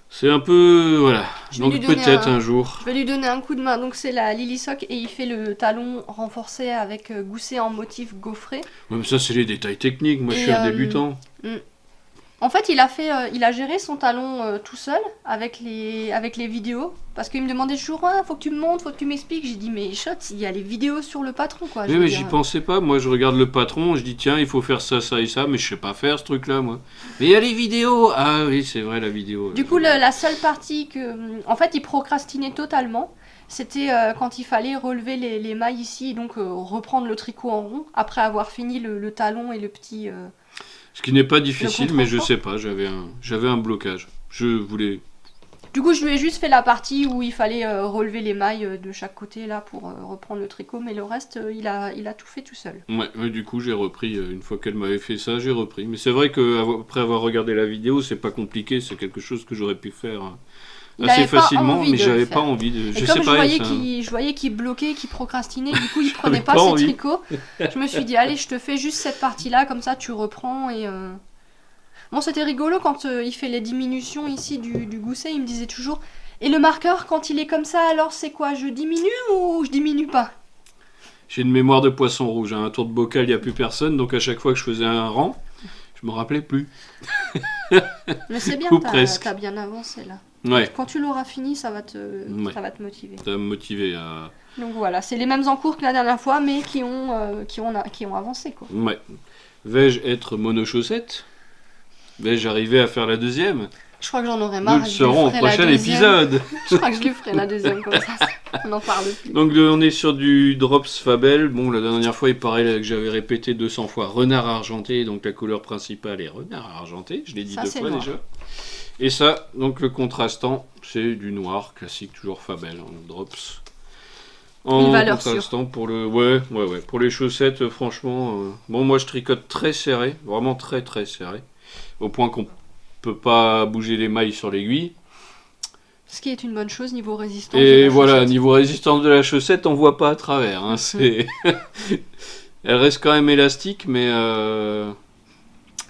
C'est un peu... Voilà. Donc peut-être un jour. Je vais lui donner un coup de main. Donc c'est la Lily Sock et il fait le talon renforcé avec gousset en motif gaufré. Ouais, mais ça c'est les détails techniques. Moi je suis un débutant. En fait, il a géré son talon tout seul avec les vidéos. Parce qu'il me demandait toujours, faut que tu me montres, faut que tu m'expliques. J'ai dit, mais chut, il y a les vidéos sur le patron, quoi. Mais j'y pensais pas. Moi, je regarde le patron, je dis, tiens, il faut faire ça, ça et ça, mais je sais pas faire ce truc-là, moi. Mais il y a les vidéos. Ah oui, c'est vrai, la vidéo. Du coup, la seule partie que... En fait, il procrastinait totalement. C'était quand il fallait relever les mailles ici, donc reprendre le tricot en rond, après avoir fini le talon et le petit... Ce qui n'est pas difficile, mais je sais pas, j'avais un blocage. Je voulais... Du coup, je lui ai juste fait la partie où il fallait relever les mailles de chaque côté là pour reprendre le tricot, mais le reste, il a tout fait tout seul. Ouais, du coup, j'ai repris, une fois qu'elle m'avait fait ça, j'ai repris. Mais c'est vrai qu'après avoir regardé la vidéo, c'est pas compliqué, c'est quelque chose que j'aurais pu faire assez facilement, mais j'avais pas envie de... Je voyais qu'il bloquait, qu'il procrastinait, du coup il prenait pas ses tricots. Je me suis dit, allez, je te fais juste cette partie-là, comme ça tu reprends et... Bon, c'était rigolo quand il fait les diminutions ici du gousset, il me disait toujours, et le marqueur, quand il est comme ça, alors c'est quoi, je diminue ou je diminue pas? J'ai une mémoire de poisson rouge, un tour de bocal, il n'y a plus personne, donc à chaque fois que je faisais un rang, je me rappelais plus. Mais c'est bien, t'as bien avancé là. Ouais. Quand tu l'auras fini, ça va te motiver. Ça va me motiver à... Donc voilà, c'est les mêmes encours que la dernière fois, mais qui ont avancé, quoi. Ouais. Vais-je être monochaussette? Vais-je arriver à faire la deuxième? Je crois que j'en aurai marre. Nous le saurons au prochain épisode. Je crois que je lui ferai la deuxième comme ça. On n'en parle plus. Donc on est sur du Drops Fabel. Bon, la dernière fois, il paraît que j'avais répété 200 fois renard argenté. Donc la couleur principale est renard argenté. Je l'ai dit 2 fois noir. Déjà. Et ça, donc le contrastant, c'est du noir classique, toujours Fabel, en Drops. Une valeur pour sûre. l'instant, pour le... Ouais. Pour les chaussettes, franchement... Bon, moi, je tricote très serré. Vraiment très, très serré. Au point qu'on peut pas bouger les mailles sur l'aiguille. Ce qui est une bonne chose niveau résistance de Et la voilà, chaussette. niveau résistance de la chaussette, on voit pas à travers. Hein, c'est... Elle reste quand même élastique, mais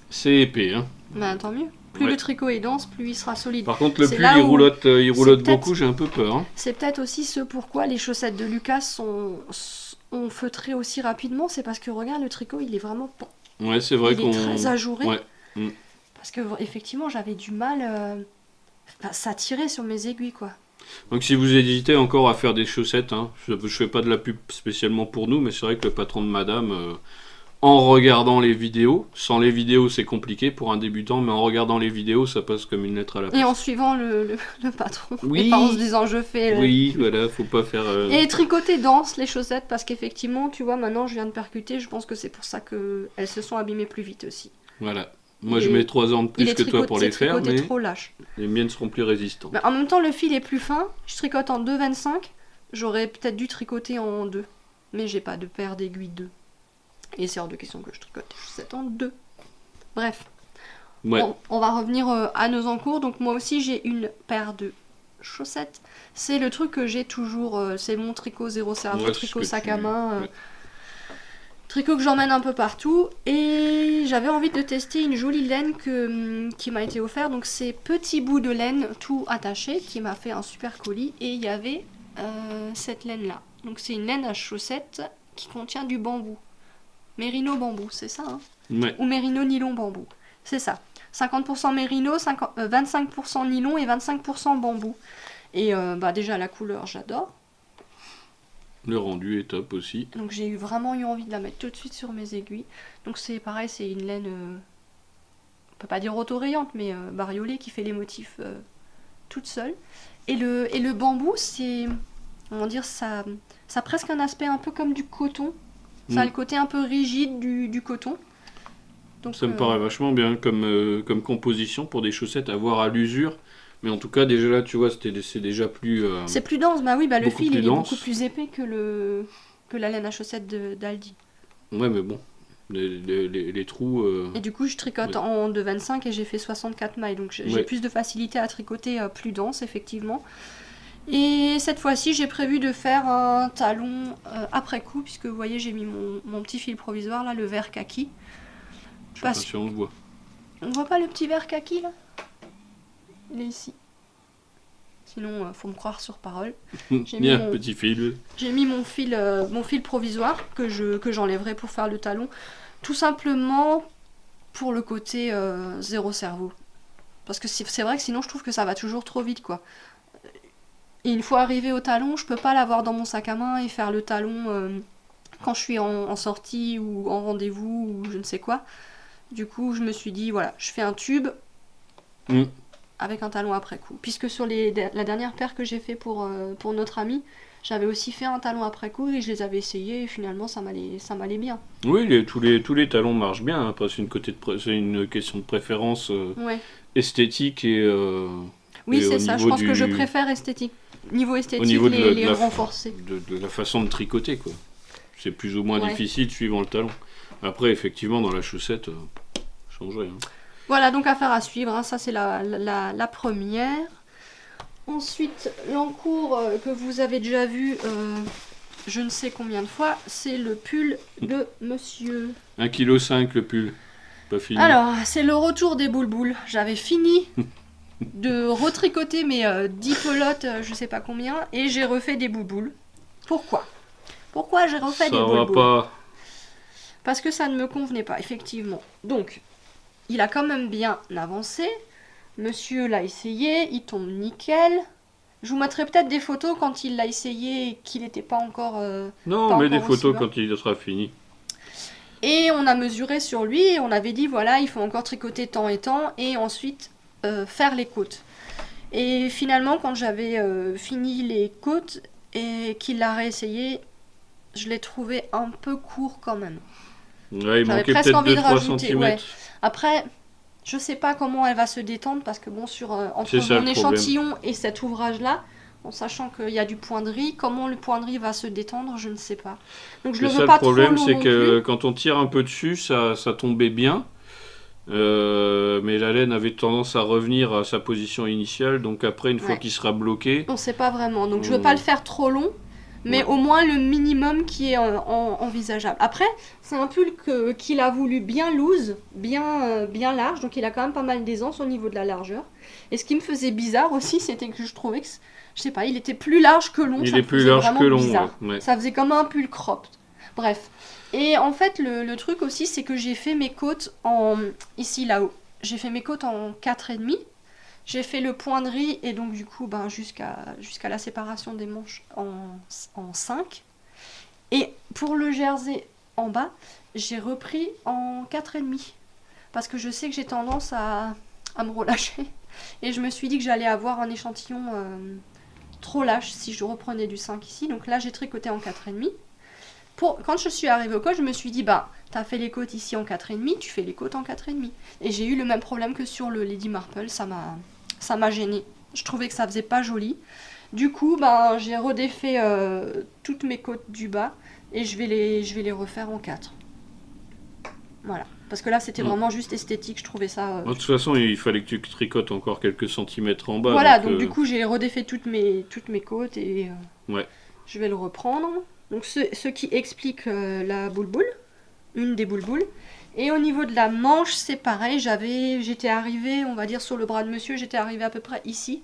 c'est épais. Hein. Bah, tant mieux. Plus Ouais. le tricot est dense, plus il sera solide. Par contre, le C'est pull, là il où- roulotte c'est beaucoup, peut-être- j'ai un peu peur. Hein. C'est peut-être aussi ce pourquoi les chaussettes de Lucas ont feutré aussi rapidement. C'est parce que regarde, le tricot, il est vraiment... Ouais, c'est vrai il qu'on... est très ajouré. Ouais. Mm. Parce que effectivement, j'avais du mal... ça tirait sur mes aiguilles, quoi. Donc si vous hésitez encore à faire des chaussettes, hein, je fais pas de la pub spécialement pour nous, mais c'est vrai que le patron de madame, en regardant les vidéos, sans les vidéos c'est compliqué pour un débutant, mais en regardant les vidéos ça passe comme une lettre à la poste. Et en suivant le patron. Oui. Et pas en se disant je fais... Oui, voilà, faut pas faire... Et tricoter dense les chaussettes parce qu'effectivement, tu vois, maintenant je viens de percuter, je pense que c'est pour ça qu'elles se sont abîmées plus vite aussi. Voilà. Moi Et je mets 3 ans de plus que toi pour les faire, tricoté mais trop lâche. les miennes seront plus résistantes. Mais en même temps, le fil est plus fin, je tricote en 2,25, j'aurais peut-être dû tricoter en 2. Mais j'ai pas de paire d'aiguilles 2. Et c'est hors de question que je tricote des chaussettes en 2. Bref, Ouais. on va revenir à nos encours. Donc moi aussi j'ai une paire de chaussettes. C'est le truc que j'ai toujours, c'est mon tricot zéro cerveau, Ouais, tricot c'est ce que sac tu- à main. ouais. Tricot que j'emmène un peu partout. Et j'avais envie de tester une jolie laine qui m'a été offerte. Donc c'est petits bouts de laine tout attachés qui m'a fait un super colis. Et il y avait cette laine là. Donc c'est une laine à chaussettes qui contient du bambou. Mérino bambou, c'est ça hein? Ouais. Ou mérino nylon bambou. C'est ça. 50% mérino, 25% nylon et 25% bambou. Et bah déjà la couleur j'adore. Le rendu est top aussi. Donc j'ai vraiment eu envie de la mettre tout de suite sur mes aiguilles. Donc c'est pareil, c'est une laine, on peut pas dire autorayante, mais bariolée qui fait les motifs toute seule. Et le bambou, c'est, comment dire, ça a presque un aspect un peu comme du coton. Ça a le côté un peu rigide du coton. Donc, Ça me paraît vachement bien comme composition pour des chaussettes à voir à l'usure. Mais en tout cas, déjà là, tu vois, c'est déjà plus... c'est plus dense, bah oui, bah le beaucoup fil plus il est dense. beaucoup plus épais que la laine à chaussettes d'Aldi. Ouais, mais bon, les trous... Et du coup, je tricote Ouais. en 2,25 et j'ai fait 64 mailles. Donc j'ai Ouais. plus de facilité à tricoter plus dense, effectivement. Et cette fois-ci, j'ai prévu de faire un talon après coup, puisque vous voyez, j'ai mis mon petit fil provisoire, là, le vert kaki. Je sais pas si on le voit. On voit pas le petit vert kaki, là? Il est ici. Sinon, faut me croire sur parole. J'ai Il y a mis un mon- petit fil. J'ai mis mon fil provisoire que j'enlèverai pour faire le talon. Tout simplement pour le côté zéro cerveau. Parce que c'est vrai que sinon je trouve que ça va toujours trop vite quoi. Et une fois arrivé au talon, je peux pas l'avoir dans mon sac à main et faire le talon quand je suis en sortie ou en rendez-vous ou je ne sais quoi. Du coup, je me suis dit voilà, je fais un tube Mm. avec un talon après coup. Puisque sur la dernière paire que j'ai fait pour notre ami, j'avais aussi fait un talon après coup et je les avais essayés et finalement ça m'allait bien. Oui, tous les talons marchent bien. Après, c'est une question de préférence Ouais. esthétique et... Oui, et c'est au ça. Je niveau pense que je du- préfère niveau esthétique niveau de les la- renforcer. de la façon de tricoter, quoi. C'est plus ou moins Ouais. difficile suivant le talon. Après, effectivement, dans la chaussette, changerait. Hein. Voilà, donc affaire à suivre. Hein. Ça, c'est la première. Ensuite, l'encours que vous avez déjà vu, je ne sais combien de fois, c'est le pull de monsieur. 1,5 kg le pull. Pas fini. Alors, c'est le retour des bouleboules. J'avais fini de retricoter mes 10 pelotes, je sais pas combien, et j'ai refait des bouleboules. Pourquoi j'ai refait Ça des va bouleboules? pas. Parce que ça ne me convenait pas, effectivement. Donc, il a quand même bien avancé. Monsieur l'a essayé, il tombe nickel. Je vous mettrai peut-être des photos quand il l'a essayé et qu'il n'était pas encore... Non, pas mets des encore aussi photos bas. quand il sera fini. Et on a mesuré sur lui et on avait dit, voilà, il faut encore tricoter tant et tant et ensuite faire les côtes. Et finalement, quand j'avais fini les côtes et qu'il l'a réessayé, je l'ai trouvé un peu court quand même. Ouais, il J'avais manquait presque peut-être envie de 2-3 rajouter, cm. ouais. Après, je sais pas comment elle va se détendre parce que bon, entre C'est ça, mon le problème. échantillon et cet ouvrage-là, en sachant qu'il y a du point de riz. Comment le point de riz va se détendre, je ne sais pas. Donc je Mais le ça, veux pas le problème, trop long c'est non que plus. quand on tire un peu dessus, ça tombait bien. Mais la laine avait tendance à revenir à sa position initiale, donc après, une fois Ouais. qu'il sera bloqué, On sait pas vraiment. Donc je veux pas on- le faire trop long, mais ouais. au moins le minimum qui est envisageable. Après, c'est un pull qu'il a voulu bien loose, bien large, donc il a quand même pas mal d'aisance au niveau de la largeur. Et ce qui me faisait bizarre aussi, c'était que je trouvais que, je sais pas, il était plus large que long, Il ça est me plus faisait large que vraiment long, ouais. bizarre. Ouais. Ça faisait comme un pull cropped. Bref. Et en fait, le truc aussi, c'est que j'ai fait mes côtes ici, là-haut. J'ai fait mes côtes en 4,5. J'ai fait le point de riz et donc du coup jusqu'à la séparation des manches en 5. Et pour le jersey en bas, j'ai repris en 4,5. Parce que je sais que j'ai tendance à me relâcher. Et je me suis dit que j'allais avoir un échantillon trop lâche si je reprenais du 5 ici. Donc là j'ai tricoté en 4,5. Quand je suis arrivée au col, je me suis dit, bah, t'as fait les côtes ici en 4,5, tu fais les côtes en 4,5. Et j'ai eu le même problème que sur le Lady Marple, ça m'a gênée. Je trouvais que ça faisait pas joli. Du coup, ben, j'ai redéfait toutes mes côtes du bas et je vais les refaire en 4. Voilà. Parce que là, c'était vraiment juste esthétique, je trouvais ça... De toute façon, il fallait que tu tricotes encore quelques centimètres en bas. Voilà, donc du coup, j'ai redéfait toutes mes côtes et ouais. je vais le reprendre. Donc ce qui explique la boule-boule, une des boule-boules. Et au niveau de la manche, c'est pareil, j'étais arrivée, on va dire sur le bras de monsieur, j'étais arrivée à peu près ici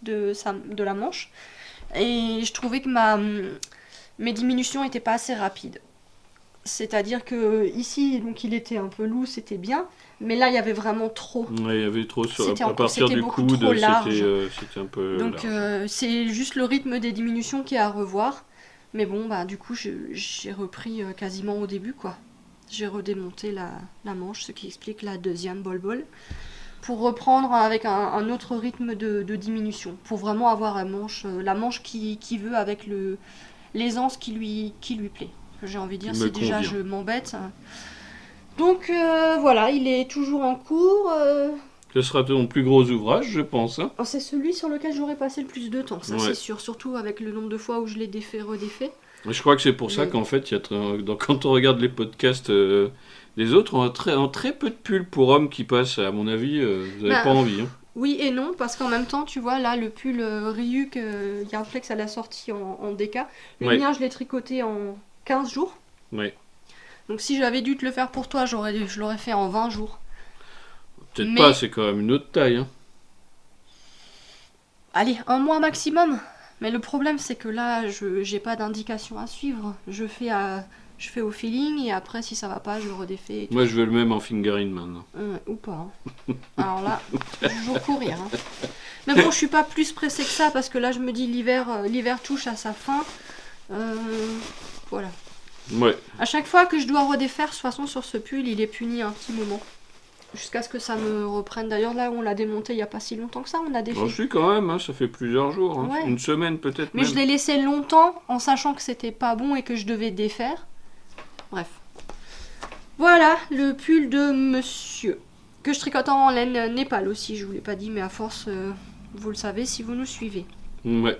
de la manche. Et je trouvais que mes diminutions n'étaient pas assez rapides. C'est-à-dire que ici, donc il était un peu lourd, c'était bien, mais là il y avait vraiment trop. Ouais, il y avait trop à partir du coude, c'était un peu donc c'est juste le rythme des diminutions qui est à revoir. Mais bon, bah du coup j'ai repris quasiment au début quoi. J'ai redémonté la manche, ce qui explique la deuxième bol-bol, pour reprendre avec un autre rythme de diminution, pour vraiment avoir la manche qui veut avec l'aisance qui lui plaît. J'ai envie de dire, si déjà je m'embête. Donc voilà, il est toujours en cours. Ce sera ton plus gros ouvrage, je pense. Hein. C'est celui sur lequel j'aurais passé le plus de temps, ça c'est sûr, surtout avec le nombre de fois où je l'ai redéfait. Je crois que c'est pour ça qu'en fait, quand on regarde les podcasts des autres, on a très peu de pulls pour hommes qui passent, à mon avis, vous n'avez pas envie. Hein. Oui et non, parce qu'en même temps, tu vois, là, le pull Ryuk, Yarnflex, elle a sorti en DK. Le mien, je l'ai tricoté en 15 jours. Ouais. Donc si j'avais dû te le faire pour toi, je l'aurais fait en 20 jours. Peut-être pas, c'est quand même une autre taille. Hein. Allez, un mois maximum. Mais le problème, c'est que là, j'ai pas d'indication à suivre. Je fais au feeling et après, si ça va pas, je le redéfais. Moi, je veux le même en fingering maintenant. Ou pas. Hein. Alors là, toujours courir. Hein. Mais bon, je suis pas plus pressée que ça parce que là, je me dis l'hiver touche à sa fin. Voilà. Ouais. À chaque fois que je dois redéfaire, de toute façon, sur ce pull, il est puni un petit moment. Jusqu'à ce que ça me reprenne. D'ailleurs, là, on l'a démonté il n'y a pas si longtemps que ça, on a défait. Je suis quand même, hein, ça fait plusieurs jours. Hein. Ouais. Une semaine peut-être. Mais même. Je l'ai laissé longtemps en sachant que c'était pas bon et que je devais défaire. Bref. Voilà le pull de monsieur. Que je tricote en laine Népal aussi, je vous l'ai pas dit, mais à force, vous le savez si vous nous suivez. Ouais.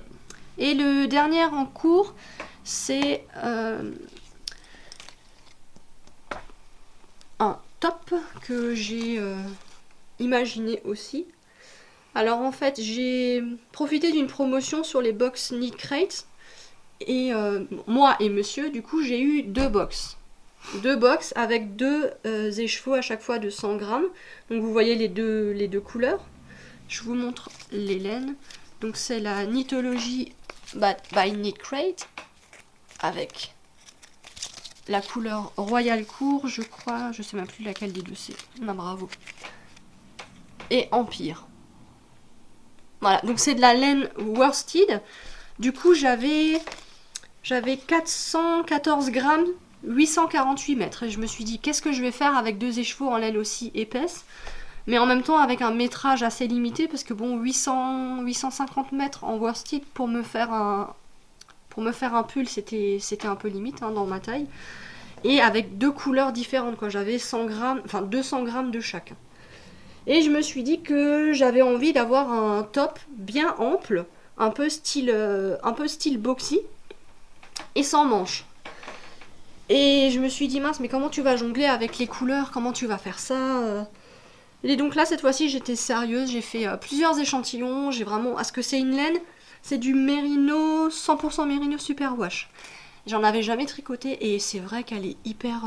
Et le dernier en cours, c'est un top que j'ai imaginé aussi. Alors en fait, j'ai profité d'une promotion sur les box Knit Crate. Et moi et monsieur, du coup, j'ai eu 2 box. 2 box avec 2 écheveaux à chaque fois de 100 grammes. Donc vous voyez les deux couleurs. Je vous montre les laines. Donc c'est la Knitology by Knit Crate avec la couleur Royal Court, je crois. Je sais même plus laquelle des deux c'est. Bravo. Et Empire. Voilà, donc c'est de la laine worsted. Du coup, j'avais 414 grammes, 848 mètres. Et je me suis dit, qu'est-ce que je vais faire avec 2 écheveaux en laine aussi épaisse, mais en même temps avec un métrage assez limité, parce que bon, 850 mètres en worsted pour me faire un pull, c'était un peu limite hein, dans ma taille. Et avec 2 couleurs différentes, quoi. J'avais 200 grammes de chaque. Et je me suis dit que j'avais envie d'avoir un top bien ample, un peu style boxy et sans manches. Et je me suis dit mince, mais comment tu vas jongler avec les couleurs, comment tu vas faire ça Et donc là cette fois-ci j'étais sérieuse, j'ai fait plusieurs échantillons, j'ai vraiment... Est-ce que c'est une laine? C'est du mérino, 100% mérino superwash. J'en avais jamais tricoté et c'est vrai qu'elle est hyper...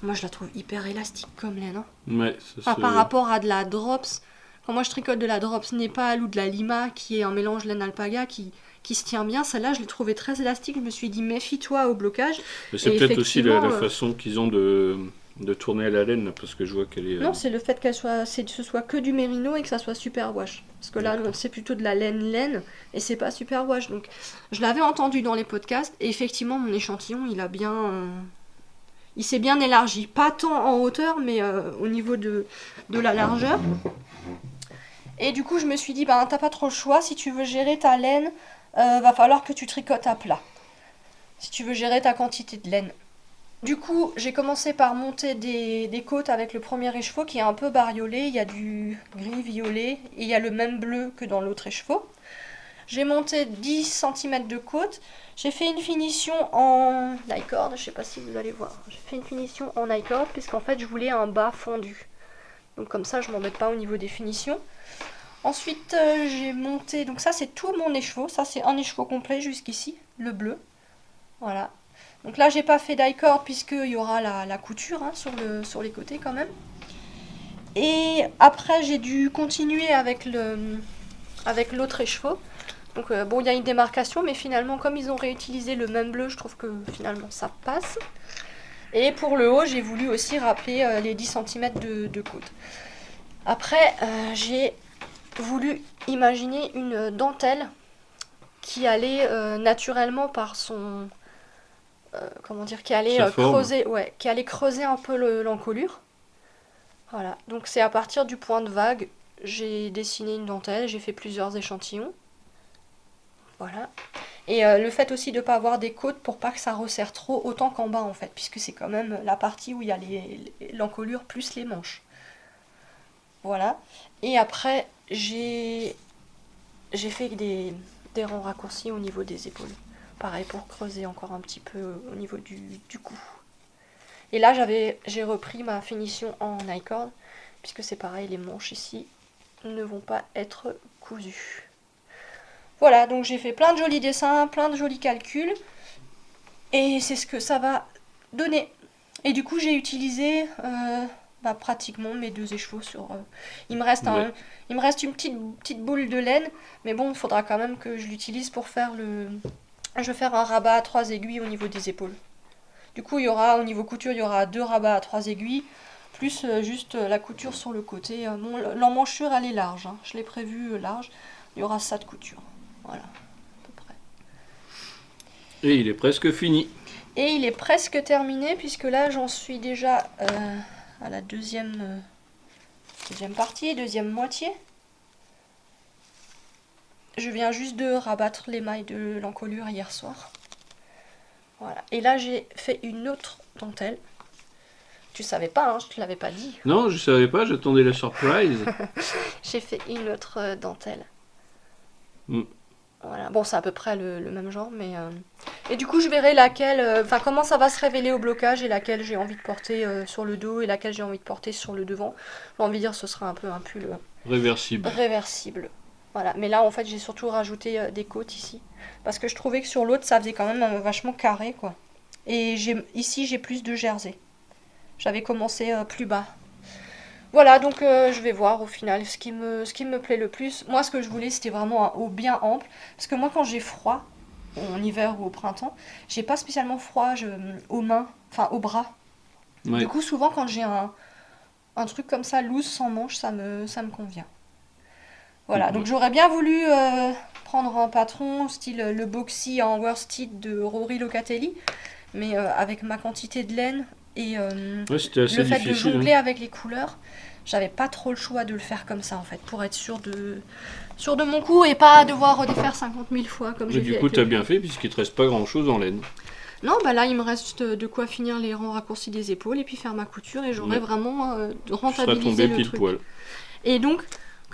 moi je la trouve hyper élastique comme laine. Hein. Ouais, enfin, par rapport à de la drops, quand moi je tricote de la drops Népal ou de la Lima qui est un mélange laine alpaga qui se tient bien, celle-là je l'ai trouvée très élastique, je me suis dit méfie-toi au blocage. Mais c'est peut-être aussi la façon qu'ils ont de tourner à la laine, parce que je vois qu'elle est... Non, c'est le fait que ce soit que du mérino et que ça soit superwash. Parce que là, c'est plutôt de la laine et c'est pas superwash. Donc, je l'avais entendu dans les podcasts et effectivement, mon échantillon, il s'est bien élargi. Pas tant en hauteur, mais au niveau de la largeur. Et du coup, je me suis dit, t'as pas trop le choix. Si tu veux gérer ta laine, va falloir que tu tricotes à plat. Si tu veux gérer ta quantité de laine. Du coup, j'ai commencé par monter des côtes avec le premier écheveau qui est un peu bariolé. Il y a du gris violet et il y a le même bleu que dans l'autre écheveau. J'ai monté 10 cm de côte. J'ai fait une finition en I-cord, je sais pas si vous allez voir. J'ai fait une finition en I-cord puisqu'en fait je voulais un bas fondu. Donc comme ça je m'embête pas au niveau des finitions. Ensuite j'ai monté, donc ça c'est tout mon écheveau. Ça c'est un écheveau complet jusqu'ici, le bleu. Voilà. Donc là j'ai pas fait d'i-cord puisqu'il y aura la couture hein, sur les côtés quand même. Et après j'ai dû continuer avec l'autre écheveau. Donc bon il y a une démarcation mais finalement comme ils ont réutilisé le même bleu je trouve que finalement ça passe. Et pour le haut j'ai voulu aussi râper les 10 cm de côte. Après j'ai voulu imaginer une dentelle qui allait naturellement par son... qui allait creuser un peu l'encolure. Voilà, donc c'est à partir du point de vague, j'ai dessiné une dentelle, j'ai fait plusieurs échantillons. Voilà. Et le fait aussi de ne pas avoir des côtes pour pas que ça resserre trop autant qu'en bas en fait, puisque c'est quand même la partie où il y a l'encolure plus les manches. Voilà. Et après, j'ai fait des rangs raccourcis au niveau des épaules. Pareil pour creuser encore un petit peu au niveau du cou. Et là j'ai repris ma finition en I-cord, puisque c'est pareil, les manches ici ne vont pas être cousues. Voilà, donc j'ai fait plein de jolis dessins, plein de jolis calculs, et c'est ce que ça va donner. Et du coup j'ai utilisé pratiquement mes deux écheveaux sur... il me reste une petite boule de laine, mais bon, il faudra quand même que je l'utilise pour faire je vais faire un rabat à 3 aiguilles au niveau des épaules. Du coup, au niveau couture, il y aura 2 rabats à 3 aiguilles, plus juste la couture sur le côté. L'emmanchure, elle est large. Hein. Je l'ai prévu large. Il y aura ça de couture. Voilà, à peu près. Et il est presque fini. Et il est presque terminé, puisque là, j'en suis déjà à la deuxième partie, deuxième moitié. Je viens juste de rabattre les mailles de l'encolure hier soir. Voilà. Et là, j'ai fait une autre dentelle. Tu savais pas, hein, je te l'avais pas dit. Non, je savais pas, j'attendais la surprise. J'ai fait une autre dentelle. Mm. Voilà. Bon, c'est à peu près le même genre, mais... Et du coup, je verrai laquelle... comment ça va se révéler au blocage et laquelle j'ai envie de porter sur le dos et laquelle j'ai envie de porter sur le devant. J'ai envie de dire ce sera un peu un pull... réversible. Voilà, mais là en fait j'ai surtout rajouté des côtes ici. Parce que je trouvais que sur l'autre ça faisait quand même vachement carré quoi. Et ici j'ai plus de jersey. J'avais commencé plus bas. Voilà, donc je vais voir au final ce qui me plaît le plus. Moi ce que je voulais c'était vraiment un haut bien ample. Parce que moi quand j'ai froid, en hiver ou au printemps, j'ai pas spécialement froid aux mains, enfin aux bras. Ouais. Du coup souvent quand j'ai un truc comme ça loose sans manche, ça me convient. Voilà, donc j'aurais bien voulu prendre un patron style le boxy en worsted de Rory Locatelli, mais avec ma quantité de laine et le fait de jongler avec les couleurs, j'avais pas trop le choix de le faire comme ça en fait, pour être sûr de mon coup et pas devoir redéfaire 50 000 fois comme j'ai fait. Du coup, t'as bien fait puisqu'il te reste pas grand chose en laine. Non, bah là il me reste de quoi finir les rangs raccourcis des épaules et puis faire ma couture et j'aurais vraiment rentabilisé le truc. Poil. Et donc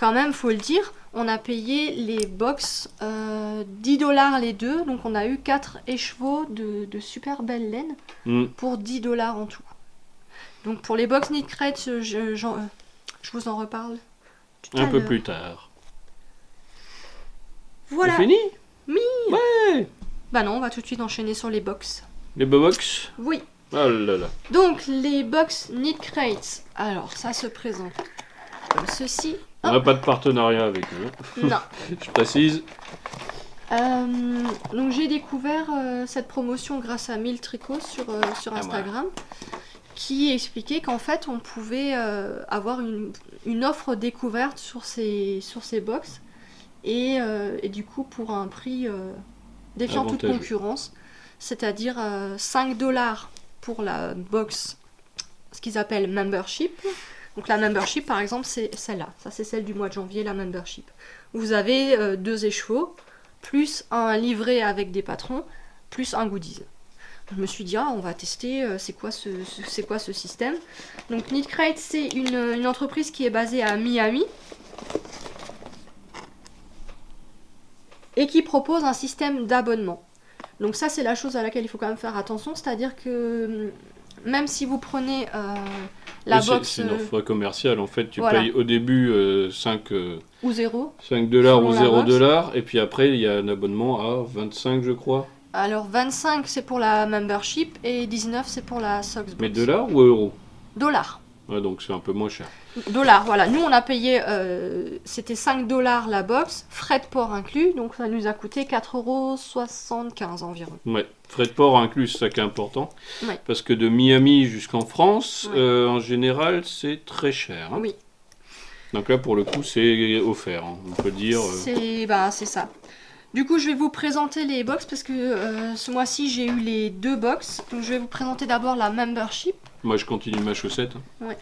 quand même, faut le dire, on a payé les box 10$ les deux. Donc on a eu 4 écheveaux de super belle laine pour 10$ en tout. Donc pour les box Knit Crate, je vous en reparle tout à l'heure. Un peu plus tard. Voilà. C'est fini? Ouais. Bah non, on va tout de suite enchaîner sur les box. Les box? Oui. Oh là là. Donc les box Knit Crates. Alors ça se présente comme ceci. On n'a pas de partenariat avec eux. Non. Je précise. Donc j'ai découvert cette promotion grâce à 1000 tricots sur Instagram, qui expliquait qu'en fait on pouvait avoir une offre découverte sur ces box et du coup pour un prix défiant toute concurrence, c'est-à-dire 5$ pour la box, ce qu'ils appellent membership. Donc la membership par exemple c'est celle-là, ça c'est celle du mois de janvier, la membership. Vous avez 2 écheveaux, plus un livret avec des patrons, plus un goodies. Je me suis dit, on va tester, c'est quoi ce système. Donc Knit Crate, c'est une entreprise qui est basée à Miami et qui propose un système d'abonnement. Donc ça, c'est la chose à laquelle il faut quand même faire attention, c'est-à-dire que même si vous prenez la box... C'est une offre commerciale, en fait, tu payes au début 5 ou 0 $5 ou 0$, et puis après, il y a un abonnement à 25, je crois. Alors 25 c'est pour la membership et 19 c'est pour la Socksbox. Mais dollars ou euros? Dollars. Ouais, donc c'est un peu moins cher. Dollars, voilà. Nous on a payé, c'était 5$ la box, frais de port inclus, donc ça nous a coûté 4,75€ environ. Ouais, frais de port inclus, c'est ça qui est important. Ouais. Parce que de Miami jusqu'en France, en général, c'est très cher. Hein. Oui. Donc là, pour le coup, c'est offert, hein, on peut dire. C'est ça. Du coup, je vais vous présenter les box parce que ce mois-ci, j'ai eu les 2 box. Donc, je vais vous présenter d'abord la membership. Moi, je continue ma chaussette. Ouais.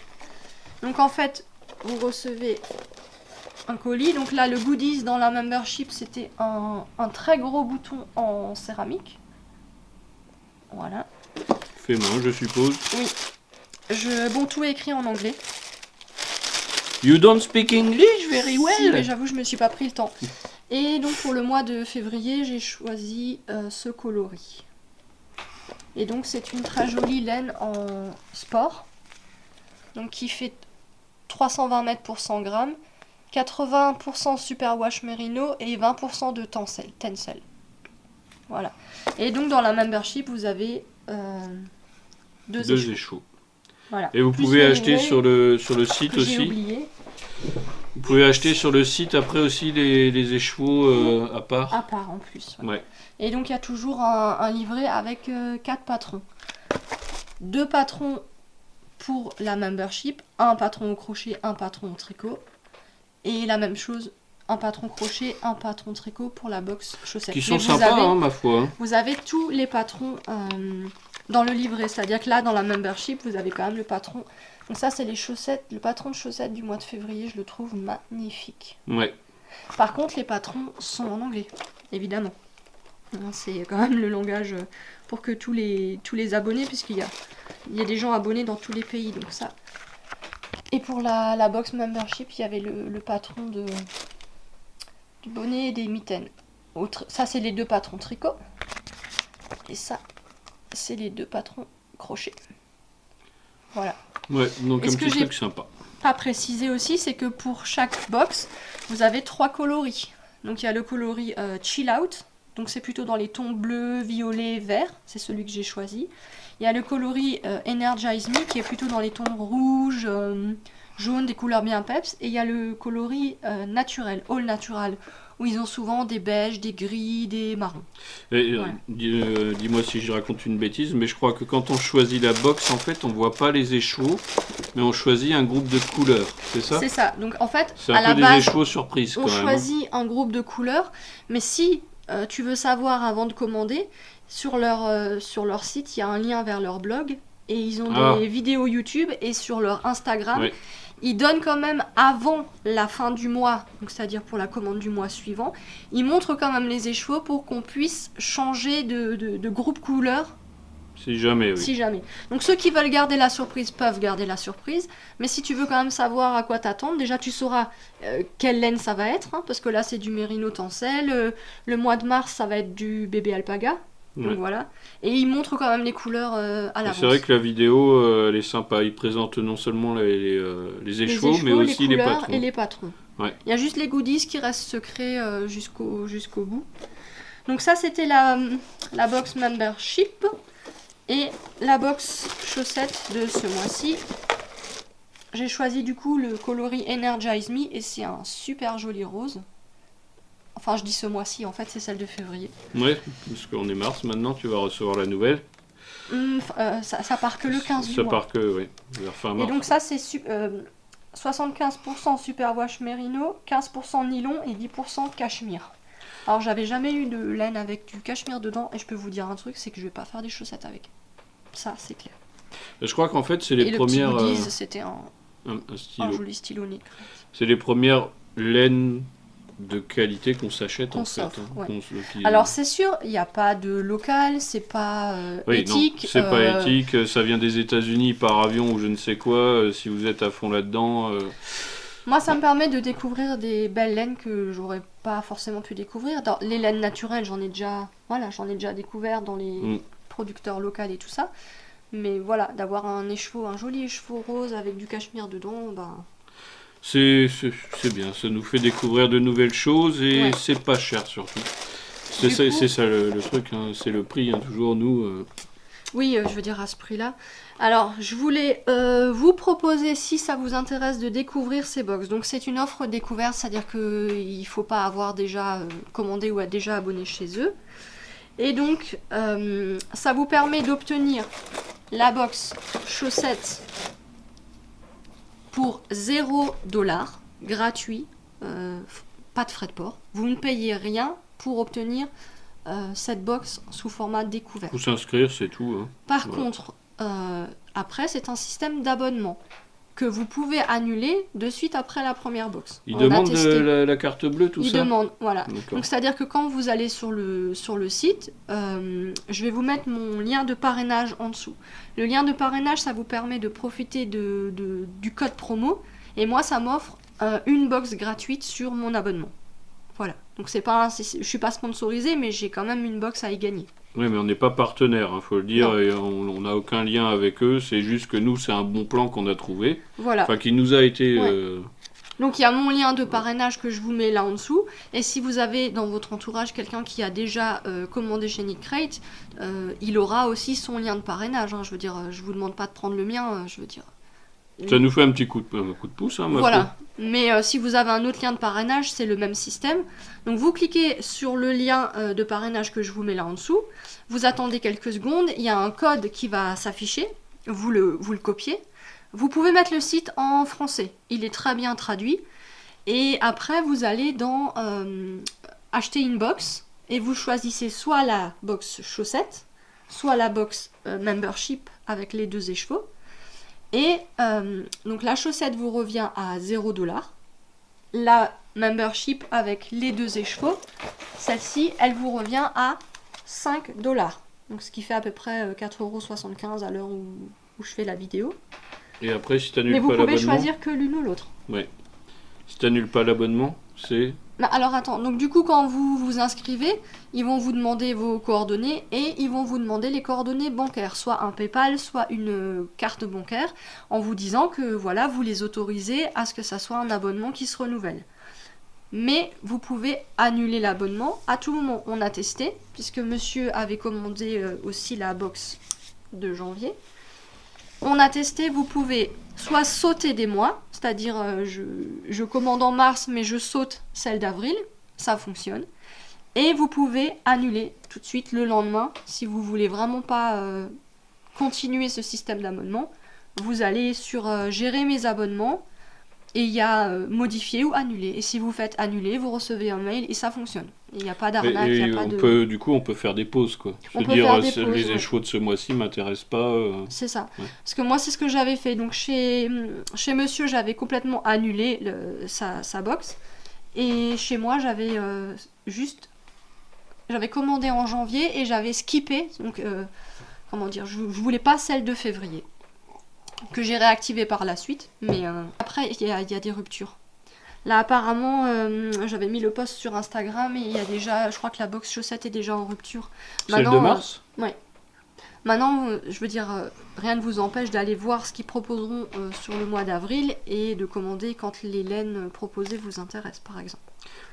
Donc, en fait, vous recevez un colis. Donc là, le goodies dans la membership, c'était un très gros bouton en céramique. Voilà. Fait main, je suppose. Oui. Bon, tout est écrit en anglais. You don't speak English very well. Si, mais j'avoue, je me suis pas pris le temps. Et donc pour le mois de février, j'ai choisi ce coloris. Et donc c'est une très jolie laine en sport. Donc qui fait 320 mètres pour 100 grammes, 80% superwash merino et 20% de tencel. Voilà. Et donc dans la membership, vous avez 2 écheveaux. Voilà. Et vous pouvez acheter sur le site aussi. J'ai oublié. Vous pouvez acheter sur le site après aussi les écheveaux à part. À part en plus. Ouais. Et donc il y a toujours un livret avec 4 patrons. 2 patrons pour la membership, un patron au crochet, un patron au tricot. Et la même chose, un patron crochet, un patron tricot pour la box chaussettes. Qui sont sympas, ma foi. Vous avez tous les patrons dans le livret. C'est-à-dire que là, dans la membership, vous avez quand même le patron. Donc ça, c'est les chaussettes, le patron de chaussettes du mois de février. Je le trouve magnifique. Ouais. Par contre, les patrons sont en anglais, évidemment. C'est quand même le langage pour que tous les abonnés, puisqu'il y a des gens abonnés dans tous les pays, donc ça. Et pour la box membership, il y avait le patron du bonnet et des mitaines. Ça, c'est les 2 patrons tricot. Et ça, c'est les 2 patrons crochet. Voilà. Ouais, donc un petit truc sympa. Pas précisé aussi, c'est que pour chaque box, vous avez 3 coloris. Donc il y a le coloris Chill Out, donc c'est plutôt dans les tons bleu, violet, vert, c'est celui que j'ai choisi. Il y a le coloris Energize Me qui est plutôt dans les tons rouge, jaune, des couleurs bien peps. Et il y a le coloris naturel, All Natural, où ils ont souvent des beiges, des gris, des marrons. Voilà. Dis-moi si je raconte une bêtise, mais je crois que quand on choisit la box, en fait, on voit pas les écheveaux, mais on choisit un groupe de couleurs, c'est ça? C'est ça. Donc en fait, c'est à la base, des écheveaux surprises quand on même. choisit un groupe de couleurs, mais si tu veux savoir avant de commander, sur leur site, il y a un lien vers leur blog, et ils ont des vidéos YouTube, et sur leur Instagram, oui. Ils donnent quand même avant la fin du mois, donc c'est-à-dire pour la commande du mois suivant, ils montrent quand même les écheveaux pour qu'on puisse changer de groupe couleur Si jamais, oui. Si jamais. Donc ceux qui veulent garder la surprise peuvent garder la surprise, mais si tu veux quand même savoir à quoi t'attendre, déjà tu sauras quelle laine ça va être, hein, parce que là c'est du mérino tencel, le mois de mars ça va être du bébé alpaga, donc voilà. Et ils montrent quand même les couleurs à l'avance. C'est vrai que la vidéo, elle est sympa, ils présentent non seulement les écheveaux, mais aussi les patrons. Et les patrons. Ouais. Il y a juste les goodies qui restent secrets jusqu'au bout. Donc ça c'était la box membership. Et la box chaussettes de ce mois-ci, j'ai choisi du coup le coloris Energize Me et c'est un super joli rose. Enfin je dis ce mois-ci, en fait c'est celle de février. Ouais, parce qu'on est mars maintenant, tu vas recevoir la nouvelle. Ça part que le 15 du mois. Ça part que, oui, vers fin mars. Et donc ça c'est 75% superwash mérino, 15% nylon et 10% cachemire. Alors j'avais jamais eu de laine avec du cachemire dedans et je peux vous dire un truc, c'est que je vais pas faire des chaussettes avec. Ça c'est clair. Je crois qu'en fait c'est les premières... Et le petit goodies, c'était un joli stylo Nick. C'est les premières laines de qualité qu'on s'achète en fait. Alors c'est sûr, il n'y a pas de local, c'est pas éthique. Non, c'est pas éthique, ça vient des États-Unis par avion ou je ne sais quoi, si vous êtes à fond là-dedans... Moi, ça me permet de découvrir des belles laines que j'aurais pas forcément pu découvrir. Dans les laines naturelles, j'en ai déjà découvert dans les producteurs locaux et tout ça. Mais voilà, d'avoir un joli écheveau rose avec du cachemire dedans, c'est bien, ça nous fait découvrir de nouvelles choses et c'est pas cher surtout. C'est ça le truc, hein, c'est le prix, hein, toujours nous... Oui, je veux dire à ce prix-là. Alors, je voulais vous proposer, si ça vous intéresse, de découvrir ces box. Donc, c'est une offre découverte, c'est-à-dire qu'il ne faut pas avoir déjà commandé ou déjà abonné chez eux. Et donc, ça vous permet d'obtenir la box chaussettes pour 0$, gratuit, pas de frais de port. Vous ne payez rien pour obtenir cette box sous format découvert. Pour s'inscrire, c'est tout. Hein. Par contre, après, c'est un système d'abonnement que vous pouvez annuler de suite après la première box. Il demande la carte bleue, tout ça. Il demande, voilà. Donc, c'est-à-dire que quand vous allez sur le site, je vais vous mettre mon lien de parrainage en dessous. Le lien de parrainage, ça vous permet de profiter du code promo. Et moi, ça m'offre une box gratuite sur mon abonnement. Voilà. Donc, je suis pas sponsorisée, mais j'ai quand même une box à y gagner. Oui, mais on n'est pas partenaire, il faut le dire, et on n'a aucun lien avec eux, c'est juste que nous, c'est un bon plan qu'on a trouvé, voilà. Enfin, qui nous a été... Donc il y a mon lien de parrainage que je vous mets là en dessous, et si vous avez dans votre entourage quelqu'un qui a déjà commandé chez Nick Crate, il aura aussi son lien de parrainage, hein. Je veux dire, je vous demande pas de prendre le mien, je veux dire... Ça nous fait un petit coup de pouce, hein, voilà. Mais si vous avez un autre lien de parrainage, c'est le même système. Donc vous cliquez sur le lien de parrainage que je vous mets là en dessous. Vous attendez quelques secondes. Il y a un code qui va s'afficher. Vous le copiez. Vous pouvez mettre le site en français. Il est très bien traduit. Et après, vous allez dans acheter une box. Et vous choisissez soit la box chaussette, soit la box membership avec les 2 écheveaux. Et donc la chaussette vous revient à 0$. La membership avec les 2 écheveaux, celle-ci, elle vous revient à 5$. Donc ce qui fait à peu près 4,75€ à l'heure où je fais la vidéo. Et après, si tu n'annules pas l'abonnement... Mais vous l'abonnement... pouvez choisir que l'une ou l'autre. Ouais. Si tu n'annules pas l'abonnement, c'est... Alors attends, donc du coup quand vous vous inscrivez, ils vont vous demander vos coordonnées et ils vont vous demander les coordonnées bancaires, soit un PayPal, soit une carte bancaire, en vous disant que voilà, vous les autorisez à ce que ça soit un abonnement qui se renouvelle. Mais vous pouvez annuler l'abonnement à tout moment. On a testé, puisque monsieur avait commandé aussi la box de janvier. On a testé, vous pouvez soit sauter des mois, c'est-à-dire je commande en mars mais je saute celle d'avril, ça fonctionne. Et vous pouvez annuler tout de suite le lendemain si vous voulez vraiment pas continuer ce système d'abonnement. Vous allez sur gérer mes abonnements et il y a modifier ou annuler. Et si vous faites annuler, vous recevez un mail et ça fonctionne. Il n'y a pas d'arnaque, il n'y a pas de... Du coup, on peut faire des pauses, quoi. On peut faire des pauses, les écheveaux de ce mois-ci m'intéressent pas. C'est ça. Ouais. Parce que moi, c'est ce que j'avais fait. Donc, chez monsieur, j'avais complètement annulé sa box. Et chez moi, j'avais j'avais commandé en janvier et j'avais skippé. Donc, comment dire, je voulais pas celle de février, que j'ai réactivée par la suite, mais après il y a des ruptures. Là apparemment, j'avais mis le post sur Instagram et il y a déjà, je crois que la box chaussette est déjà en rupture. Celle de mars ouais. Maintenant, je veux dire, rien ne vous empêche d'aller voir ce qu'ils proposeront sur le mois d'avril et de commander quand les laines proposées vous intéressent, par exemple.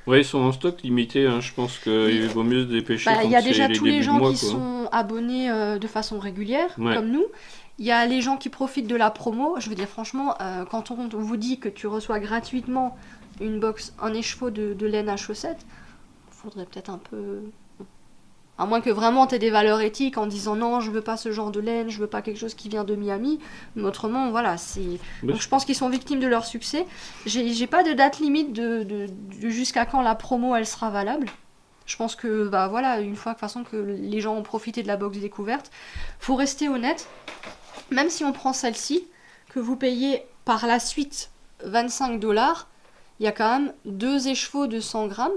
Oui, ils sont en stock limité, hein. Je pense qu'il vaut mieux se dépêcher. Il y a déjà tous les gens qui sont abonnés de façon régulière, comme nous. Il y a les gens qui profitent de la promo. Je veux dire, franchement, quand on vous dit que tu reçois gratuitement une box, un écheveau de laine à chaussettes, il faudrait peut-être un peu... À moins que vraiment tu aies des valeurs éthiques en disant non, je veux pas ce genre de laine, je veux pas quelque chose qui vient de Miami. Mais autrement, voilà, c'est. Donc je pense qu'ils sont victimes de leur succès. J'ai pas de date limite de jusqu'à quand la promo elle sera valable. Je pense que, bah voilà, une fois de façon que les gens ont profité de la box découverte, faut rester honnête. Même si on prend celle-ci, que vous payez par la suite 25$, il y a quand même 2 écheveaux de 100 grammes.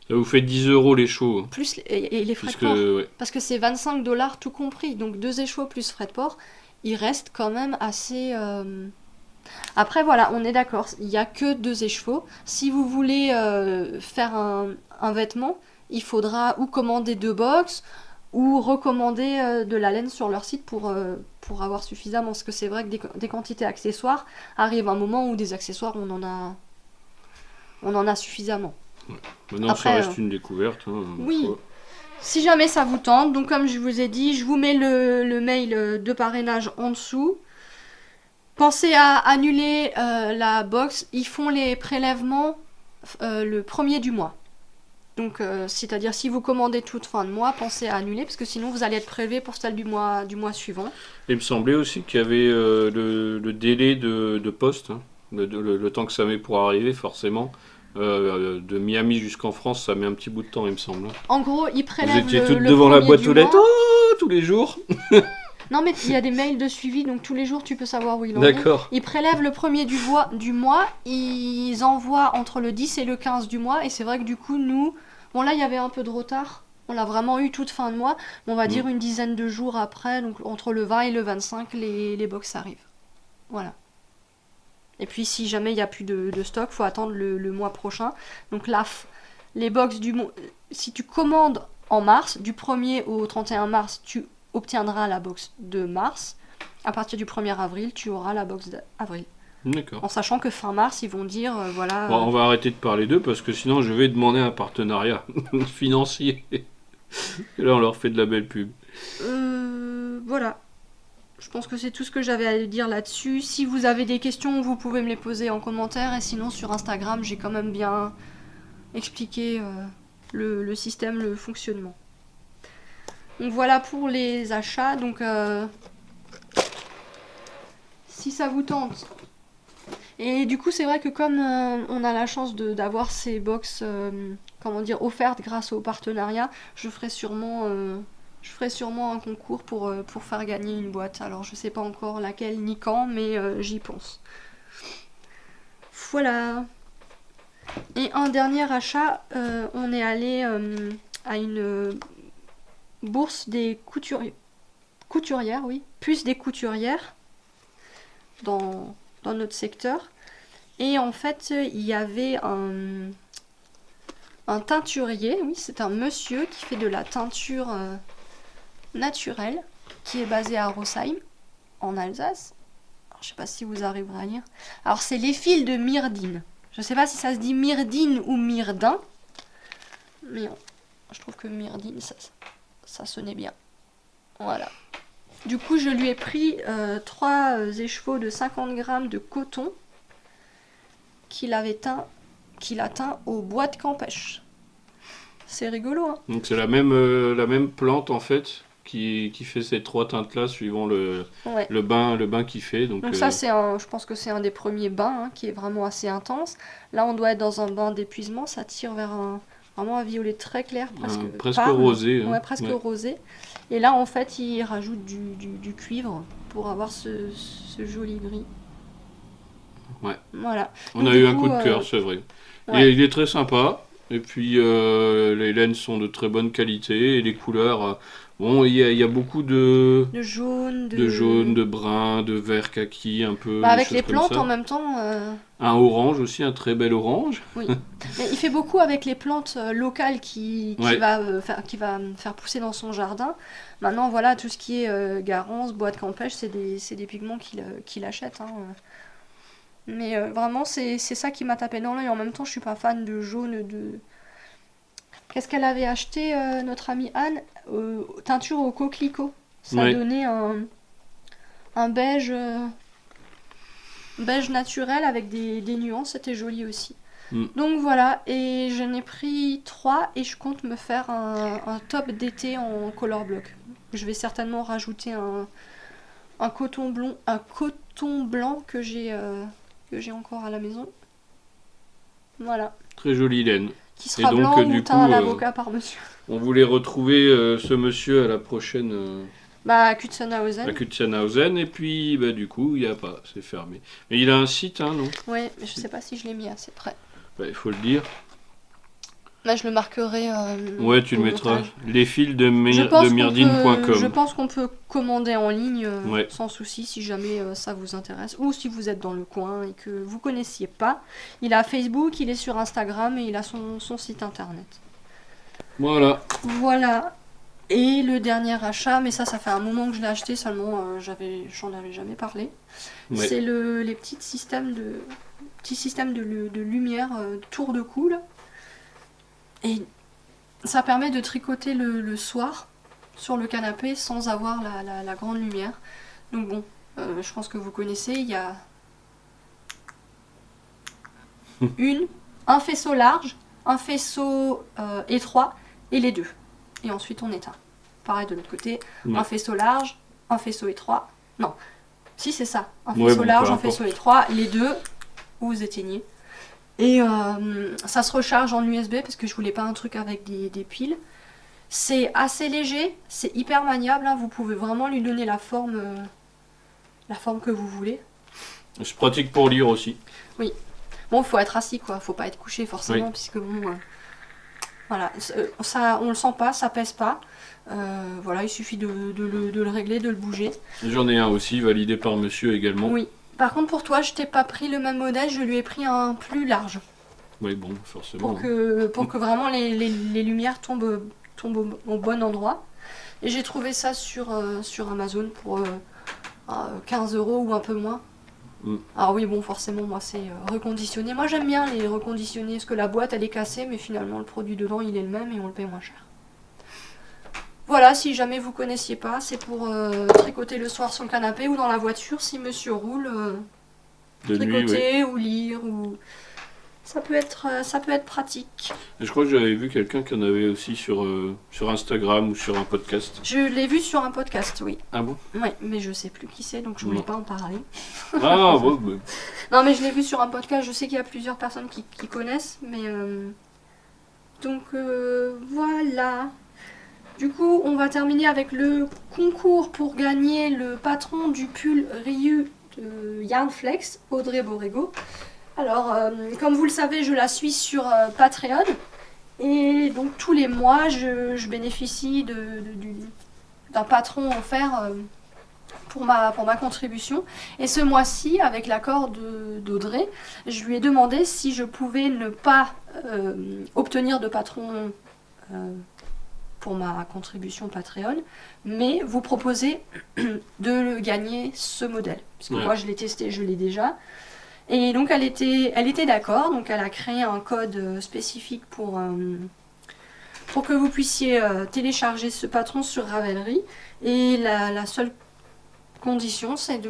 Ça vous fait 10€ les chevaux. Plus et les frais de port. Ouais. Parce que c'est 25$ tout compris. Donc 2 écheveaux plus frais de port, il reste quand même assez... Après voilà, on est d'accord, il n'y a que 2 écheveaux. Si vous voulez faire un vêtement, il faudra ou commander 2 box ou recommander de la laine sur leur site pour avoir suffisamment. Parce que c'est vrai que des quantités accessoires, arrive un moment où des accessoires, on en a suffisamment. Ouais. Maintenant, après, ça reste une découverte. Hein, oui, si jamais ça vous tente. Donc, comme je vous ai dit, je vous mets le mail de parrainage en dessous. Pensez à annuler la box. Ils font les prélèvements le 1er du mois. Donc, c'est-à-dire si vous commandez toute fin de mois, pensez à annuler parce que sinon vous allez être prélevé pour celle du mois suivant. Il me semblait aussi qu'il y avait le délai de poste, hein, le temps que ça met pour arriver, forcément. De Miami jusqu'en France, ça met un petit bout de temps, il me semble. En gros, ils prélèvent. Vous étiez toutes devant la boîte aux lettres tous les jours. Non, mais il y a des mails de suivi, donc tous les jours tu peux savoir où il en est. D'accord. Ils prélèvent le 1er du mois, ils envoient entre le 10 et le 15 du mois, et c'est vrai que du coup, nous, bon là il y avait un peu de retard, on l'a vraiment eu toute fin de mois, mais on va dire une dizaine de jours après, donc entre le 20 et le 25, les box arrivent. Voilà. Et puis si jamais il n'y a plus de stock, faut attendre le mois prochain. Donc là, les box si tu commandes en mars, du 1er au 31 mars, tu obtiendras la box de mars. À partir du 1er avril, tu auras la box d'avril. D'accord. En sachant que fin mars, ils vont dire, voilà... Bon, on va arrêter de parler d'eux, parce que sinon je vais demander un partenariat financier. Et là, on leur fait de la belle pub. Voilà. Je pense que c'est tout ce que j'avais à dire là-dessus. Si vous avez des questions, vous pouvez me les poser en commentaire. Et sinon, sur Instagram, j'ai quand même bien expliqué le système, le fonctionnement. Donc voilà pour les achats. Donc si ça vous tente. Et du coup, c'est vrai que comme on a la chance d'avoir ces box offertes grâce au partenariat, je ferai sûrement un concours pour faire gagner une boîte. Alors je sais pas encore laquelle ni quand, mais j'y pense. Voilà. Et un dernier achat, on est allé à une bourse des couturières, oui, plus des couturières dans notre secteur. Et en fait, il y avait un teinturier, oui, c'est un monsieur qui fait de la teinture naturelle, qui est basé à Rosheim, en Alsace. Alors, je sais pas si vous arriverez à lire. Alors, c'est les fils de Myrdine. Je sais pas si ça se dit Myrdine ou Myrdin, mais je trouve que Myrdine, ça sonnait bien. Voilà. Du coup, je lui ai pris 3 écheveaux de 50 grammes de coton qu'il a teint au bois de Campèche. C'est rigolo, hein. Donc c'est la même plante en fait qui fait ces 3 teintes-là suivant le bain qu'il fait. Donc ça, je pense que c'est un des premiers bains qui est vraiment assez intense. Là, on doit être dans un bain d'épuisement, ça tire vers vraiment un violet très clair, presque rosé. Ouais, presque rosé. Et là, en fait, il rajoute du cuivre pour avoir ce joli gris. Ouais. Voilà. On a eu un coup de cœur, c'est vrai. Ouais. Il est très sympa. Et puis les laines sont de très bonne qualité et les couleurs, Bon, il y a beaucoup de jaune, jaune, de brun, de vert kaki, un peu. Bah, avec choses les comme plantes ça. en même temps. Un orange aussi, un très bel orange. Oui. Mais il fait beaucoup avec les plantes locales qui Ouais. qui va faire pousser dans son jardin. Maintenant, voilà, tout ce qui est garance, bois de campèche, c'est des pigments qu'il achète. Hein. Mais vraiment, c'est ça qui m'a tapé dans l'œil. En même temps, je suis pas fan de jaune, de... Qu'est-ce qu'elle avait acheté, notre amie Anne? Teinture au coquelicot. Ça Ouais. donnait un beige, beige naturel avec des nuances. C'était joli aussi. Mm. Donc voilà, et j'en ai pris 3 et je compte me faire un top d'été en color block. Je vais certainement rajouter un coton blanc que j'ai encore à la maison. Voilà. Très jolie laine. Qui sera donc, blanc du ou teint à coup, l'avocat par monsieur. On voulait retrouver ce monsieur à la prochaine Bah, Kutzenhausen. à Kutzenhausen, et puis bah, du coup, il n'y a pas, c'est fermé. Mais il a un site, hein, non? Ouais, mais je sais pas si je l'ai mis assez près. Bah, il faut le dire. Là, je le marquerai. Ouais, tu le au mettras. montage. Les fils de Je myrdine.com. pense qu'on peut commander en ligne Ouais. sans souci si jamais ça vous intéresse. Ou si vous êtes dans le coin et que vous connaissiez pas. Il a Facebook, il est sur Instagram et il a son site internet. Voilà. Voilà. Et le dernier achat, mais ça fait un moment que je l'ai acheté, seulement j'en avais jamais parlé. Ouais. C'est les petits systèmes de lumière tour de cou là. Et ça permet de tricoter le soir sur le canapé sans avoir la grande lumière. Donc bon, je pense que vous connaissez, il y a un faisceau large, un faisceau étroit et les deux. Et ensuite on éteint. Pareil de l'autre côté, Ouais. un faisceau large, un faisceau étroit. Non, si c'est ça, un Ouais, faisceau bon, large, peu un importe. faisceau étroit, les deux, vous éteignez. Et ça se recharge en USB parce que je voulais pas un truc avec des piles. C'est assez léger, c'est hyper maniable, hein, vous pouvez vraiment lui donner la forme que vous voulez. C'est pratique pour lire aussi. Bon, faut être assis quoi, faut pas être couché forcément, Oui. puisque bon, voilà, ça, on le sent pas, ça pèse pas. Voilà, il suffit de le régler, de le bouger. J'en ai un aussi, validé par monsieur également. Oui. Par contre, pour toi, je t'ai pas pris le même modèle, je lui ai pris un plus large. Oui, bon, forcément. Pour que vraiment les lumières tombent au bon endroit. Et j'ai trouvé ça sur Amazon pour 15 € ou un peu moins. Mm. Alors oui, bon, forcément, moi, c'est reconditionné. Moi, j'aime bien les reconditionnés, parce que la boîte, elle est cassée, mais finalement, le produit dedans, il est le même et on le paye moins cher. Voilà, si jamais vous connaissiez pas, c'est pour tricoter le soir sur le canapé ou dans la voiture, si monsieur roule, De nuit, tricoter ou lire, ou... Ça peut être pratique. Et je crois que j'avais vu quelqu'un qui en avait aussi sur Instagram ou sur un podcast. Je l'ai vu sur un podcast, oui. Ah bon? Ouais, mais je sais plus qui c'est, donc je voulais Non. pas en parler. Ah, ouais, bah, Non, mais je l'ai vu sur un podcast, je sais qu'il y a plusieurs personnes qui connaissent, mais... Donc, voilà. Du coup, on va terminer avec le concours pour gagner le patron du pull Ryu de Yarnflex, Audrey Borrego. Alors, comme vous le savez, je la suis sur Patreon. Et donc, tous les mois, je bénéficie d'un patron offert pour ma contribution. Et ce mois-ci, avec l'accord d'Audrey, je lui ai demandé si je pouvais ne pas obtenir de patron pour ma contribution Patreon, mais vous proposer de gagner ce modèle. Parce que Ouais. moi, je l'ai testé, je l'ai déjà. Et donc, elle était d'accord. Donc, elle a créé un code spécifique pour que vous puissiez télécharger ce patron sur Ravelry. Et la seule condition, c'est de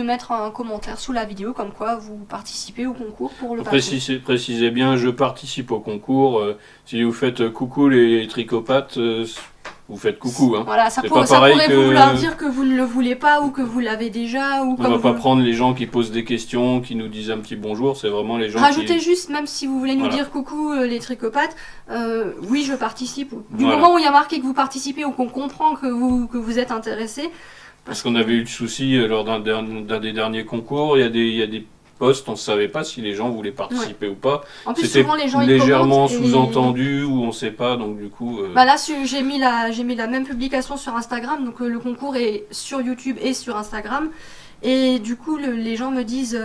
mettre un commentaire sous la vidéo comme quoi vous participez au concours pour le patron. précisez bien, je participe au concours. Si vous faites coucou les tricopathes, vous faites coucou. Hein. Voilà, ça C'est pourrait pas pareil que- vouloir dire que vous ne le voulez pas ou que vous l'avez déjà. Ou On comme va pas vous... prendre les gens qui posent des questions, qui nous disent un petit bonjour, c'est vraiment les gens Rajoutez qui... juste, même si vous voulez nous Voilà. dire coucou les tricopathes, oui je participe. Du Voilà. moment où il y a marqué que vous participez ou qu'on comprend que vous êtes intéressé. Parce qu'on avait eu de soucis lors d'un des derniers concours, il y a des post, on ne savait pas si les gens voulaient participer ou pas. En plus, c'était souvent, les gens, légèrement sous-entendu ou on ne sait pas, donc du coup... Là, j'ai mis la même publication sur Instagram, donc le concours est sur YouTube et sur Instagram. Et du coup, les gens me disent...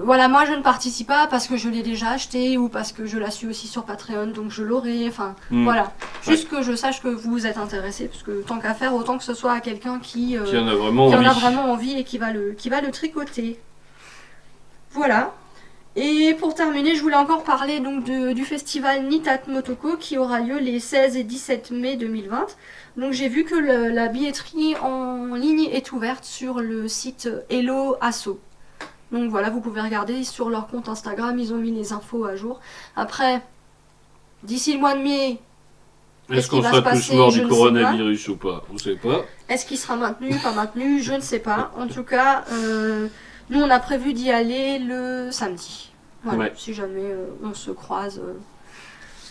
voilà, moi je ne participe pas parce que je l'ai déjà acheté ou parce que je la suis aussi sur Patreon, donc je l'aurai. Enfin, voilà. Juste que je sache que vous êtes intéressé, parce que tant qu'à faire, autant que ce soit à quelqu'un qui en a vraiment envie et qui va le tricoter. Voilà. Et pour terminer, je voulais encore parler donc du festival Nitat Motoko qui aura lieu les 16 et 17 mai 2020. Donc j'ai vu que la billetterie en ligne est ouverte sur le site Hello Asso. Donc voilà, vous pouvez regarder sur leur compte Instagram, ils ont mis les infos à jour. Après, d'ici le mois de mai, est-ce qu'on sera tous morts du coronavirus ou pas? On ne sait pas. Est-ce qu'il sera maintenu, pas maintenu? Je ne sais pas. En tout cas, nous on a prévu d'y aller le samedi. Voilà, si jamais on se croise.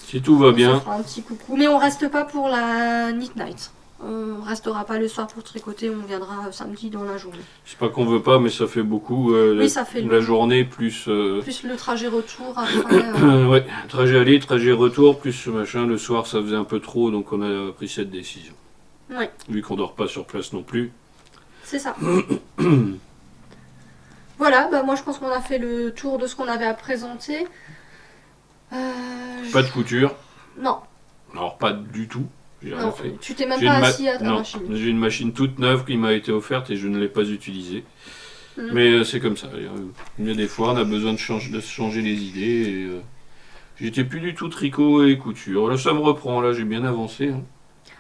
Si tout va bien. On se fera un petit coucou. Mais on reste pas pour la Knit Night. On restera pas le soir pour tricoter, on viendra samedi dans la journée. C'est pas qu'on veut pas, mais ça fait beaucoup. Ça fait la journée plus... Plus le trajet retour après. Ouais, trajet aller, trajet retour, plus ce machin. Le soir, ça faisait un peu trop, donc on a pris cette décision. Ouais. Vu qu'on dort pas sur place non plus. C'est ça. Voilà, moi je pense qu'on a fait le tour de ce qu'on avait à présenter. Pas de couture. Non. Alors pas du tout. J'ai rien fait. Tu t'es même pas assis à ta machine. J'ai une machine toute neuve qui m'a été offerte et je ne l'ai pas utilisée. Mais c'est comme ça. Il y a des fois, on a besoin de changer les idées. Et, j'étais plus du tout tricot et couture. Là, ça me reprend. Là, j'ai bien avancé.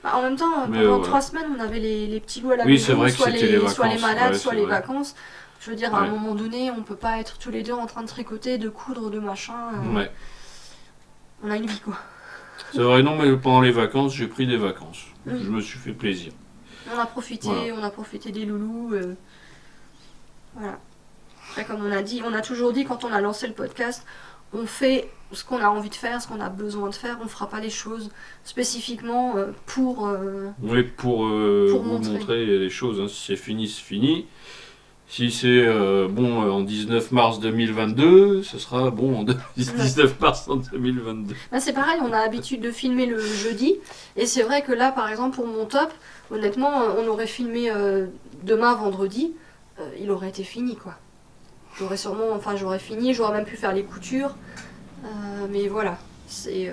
En même temps, pendant 3 semaines, on avait les petits loups à la maison. C'est vrai que soit les vacances. Soit les malades, soit les vacances. Je veux dire, à un moment donné, on peut pas être tous les deux en train de tricoter, de coudre, de machin. On a une vie, quoi. C'est vrai, non, mais pendant les vacances, j'ai pris des vacances. Je me suis fait plaisir. On a profité des loulous. Voilà. Après, comme on a toujours dit quand on a lancé le podcast, on fait ce qu'on a envie de faire, ce qu'on a besoin de faire. On fera pas les choses spécifiquement pour vous montrer les choses. Hein. Si c'est fini, c'est fini. Si c'est en 19 mars 2022, ce sera bon en 19 mars en 2022. C'est pareil, on a l'habitude de filmer le jeudi. Et c'est vrai que là, par exemple, pour mon top, honnêtement, on aurait filmé demain, vendredi. Il aurait été fini, quoi. J'aurais fini, j'aurais même pu faire les coutures. Mais voilà, c'est...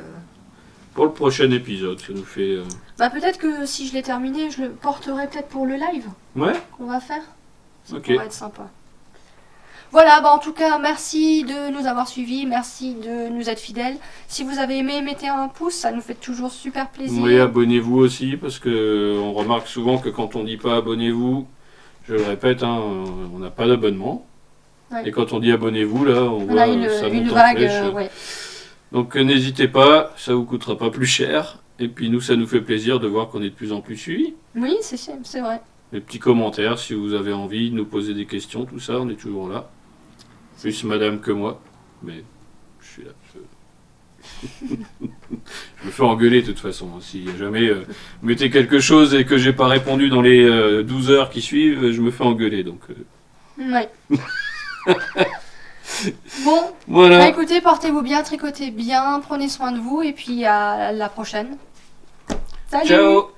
Pour le prochain épisode, ça nous fait... peut-être que si je l'ai terminé, je le porterai peut-être pour le live. Qu'on va faire. Ça pourrait être sympa. Voilà, en tout cas, merci de nous avoir suivis, merci de nous être fidèles. Si vous avez aimé, mettez un pouce, ça nous fait toujours super plaisir. Oui, abonnez-vous aussi, parce que on remarque souvent que quand on dit pas abonnez-vous, je le répète, on n'a pas d'abonnement. Et quand on dit abonnez-vous, là, on voit a une vague. Donc n'hésitez pas, ça vous coûtera pas plus cher. Et puis nous, ça nous fait plaisir de voir qu'on est de plus en plus suivis. Oui, c'est vrai. Les petits commentaires, si vous avez envie de nous poser des questions, tout ça, on est toujours là. Plus madame que moi, mais je suis là. Je me fais engueuler de toute façon. Si jamais vous mettez quelque chose et que j'ai pas répondu dans les 12 heures qui suivent, je me fais engueuler. Donc, Ouais. Bon, voilà. Écoutez, portez-vous bien, tricotez bien, prenez soin de vous et puis à la prochaine. Salut. Ciao.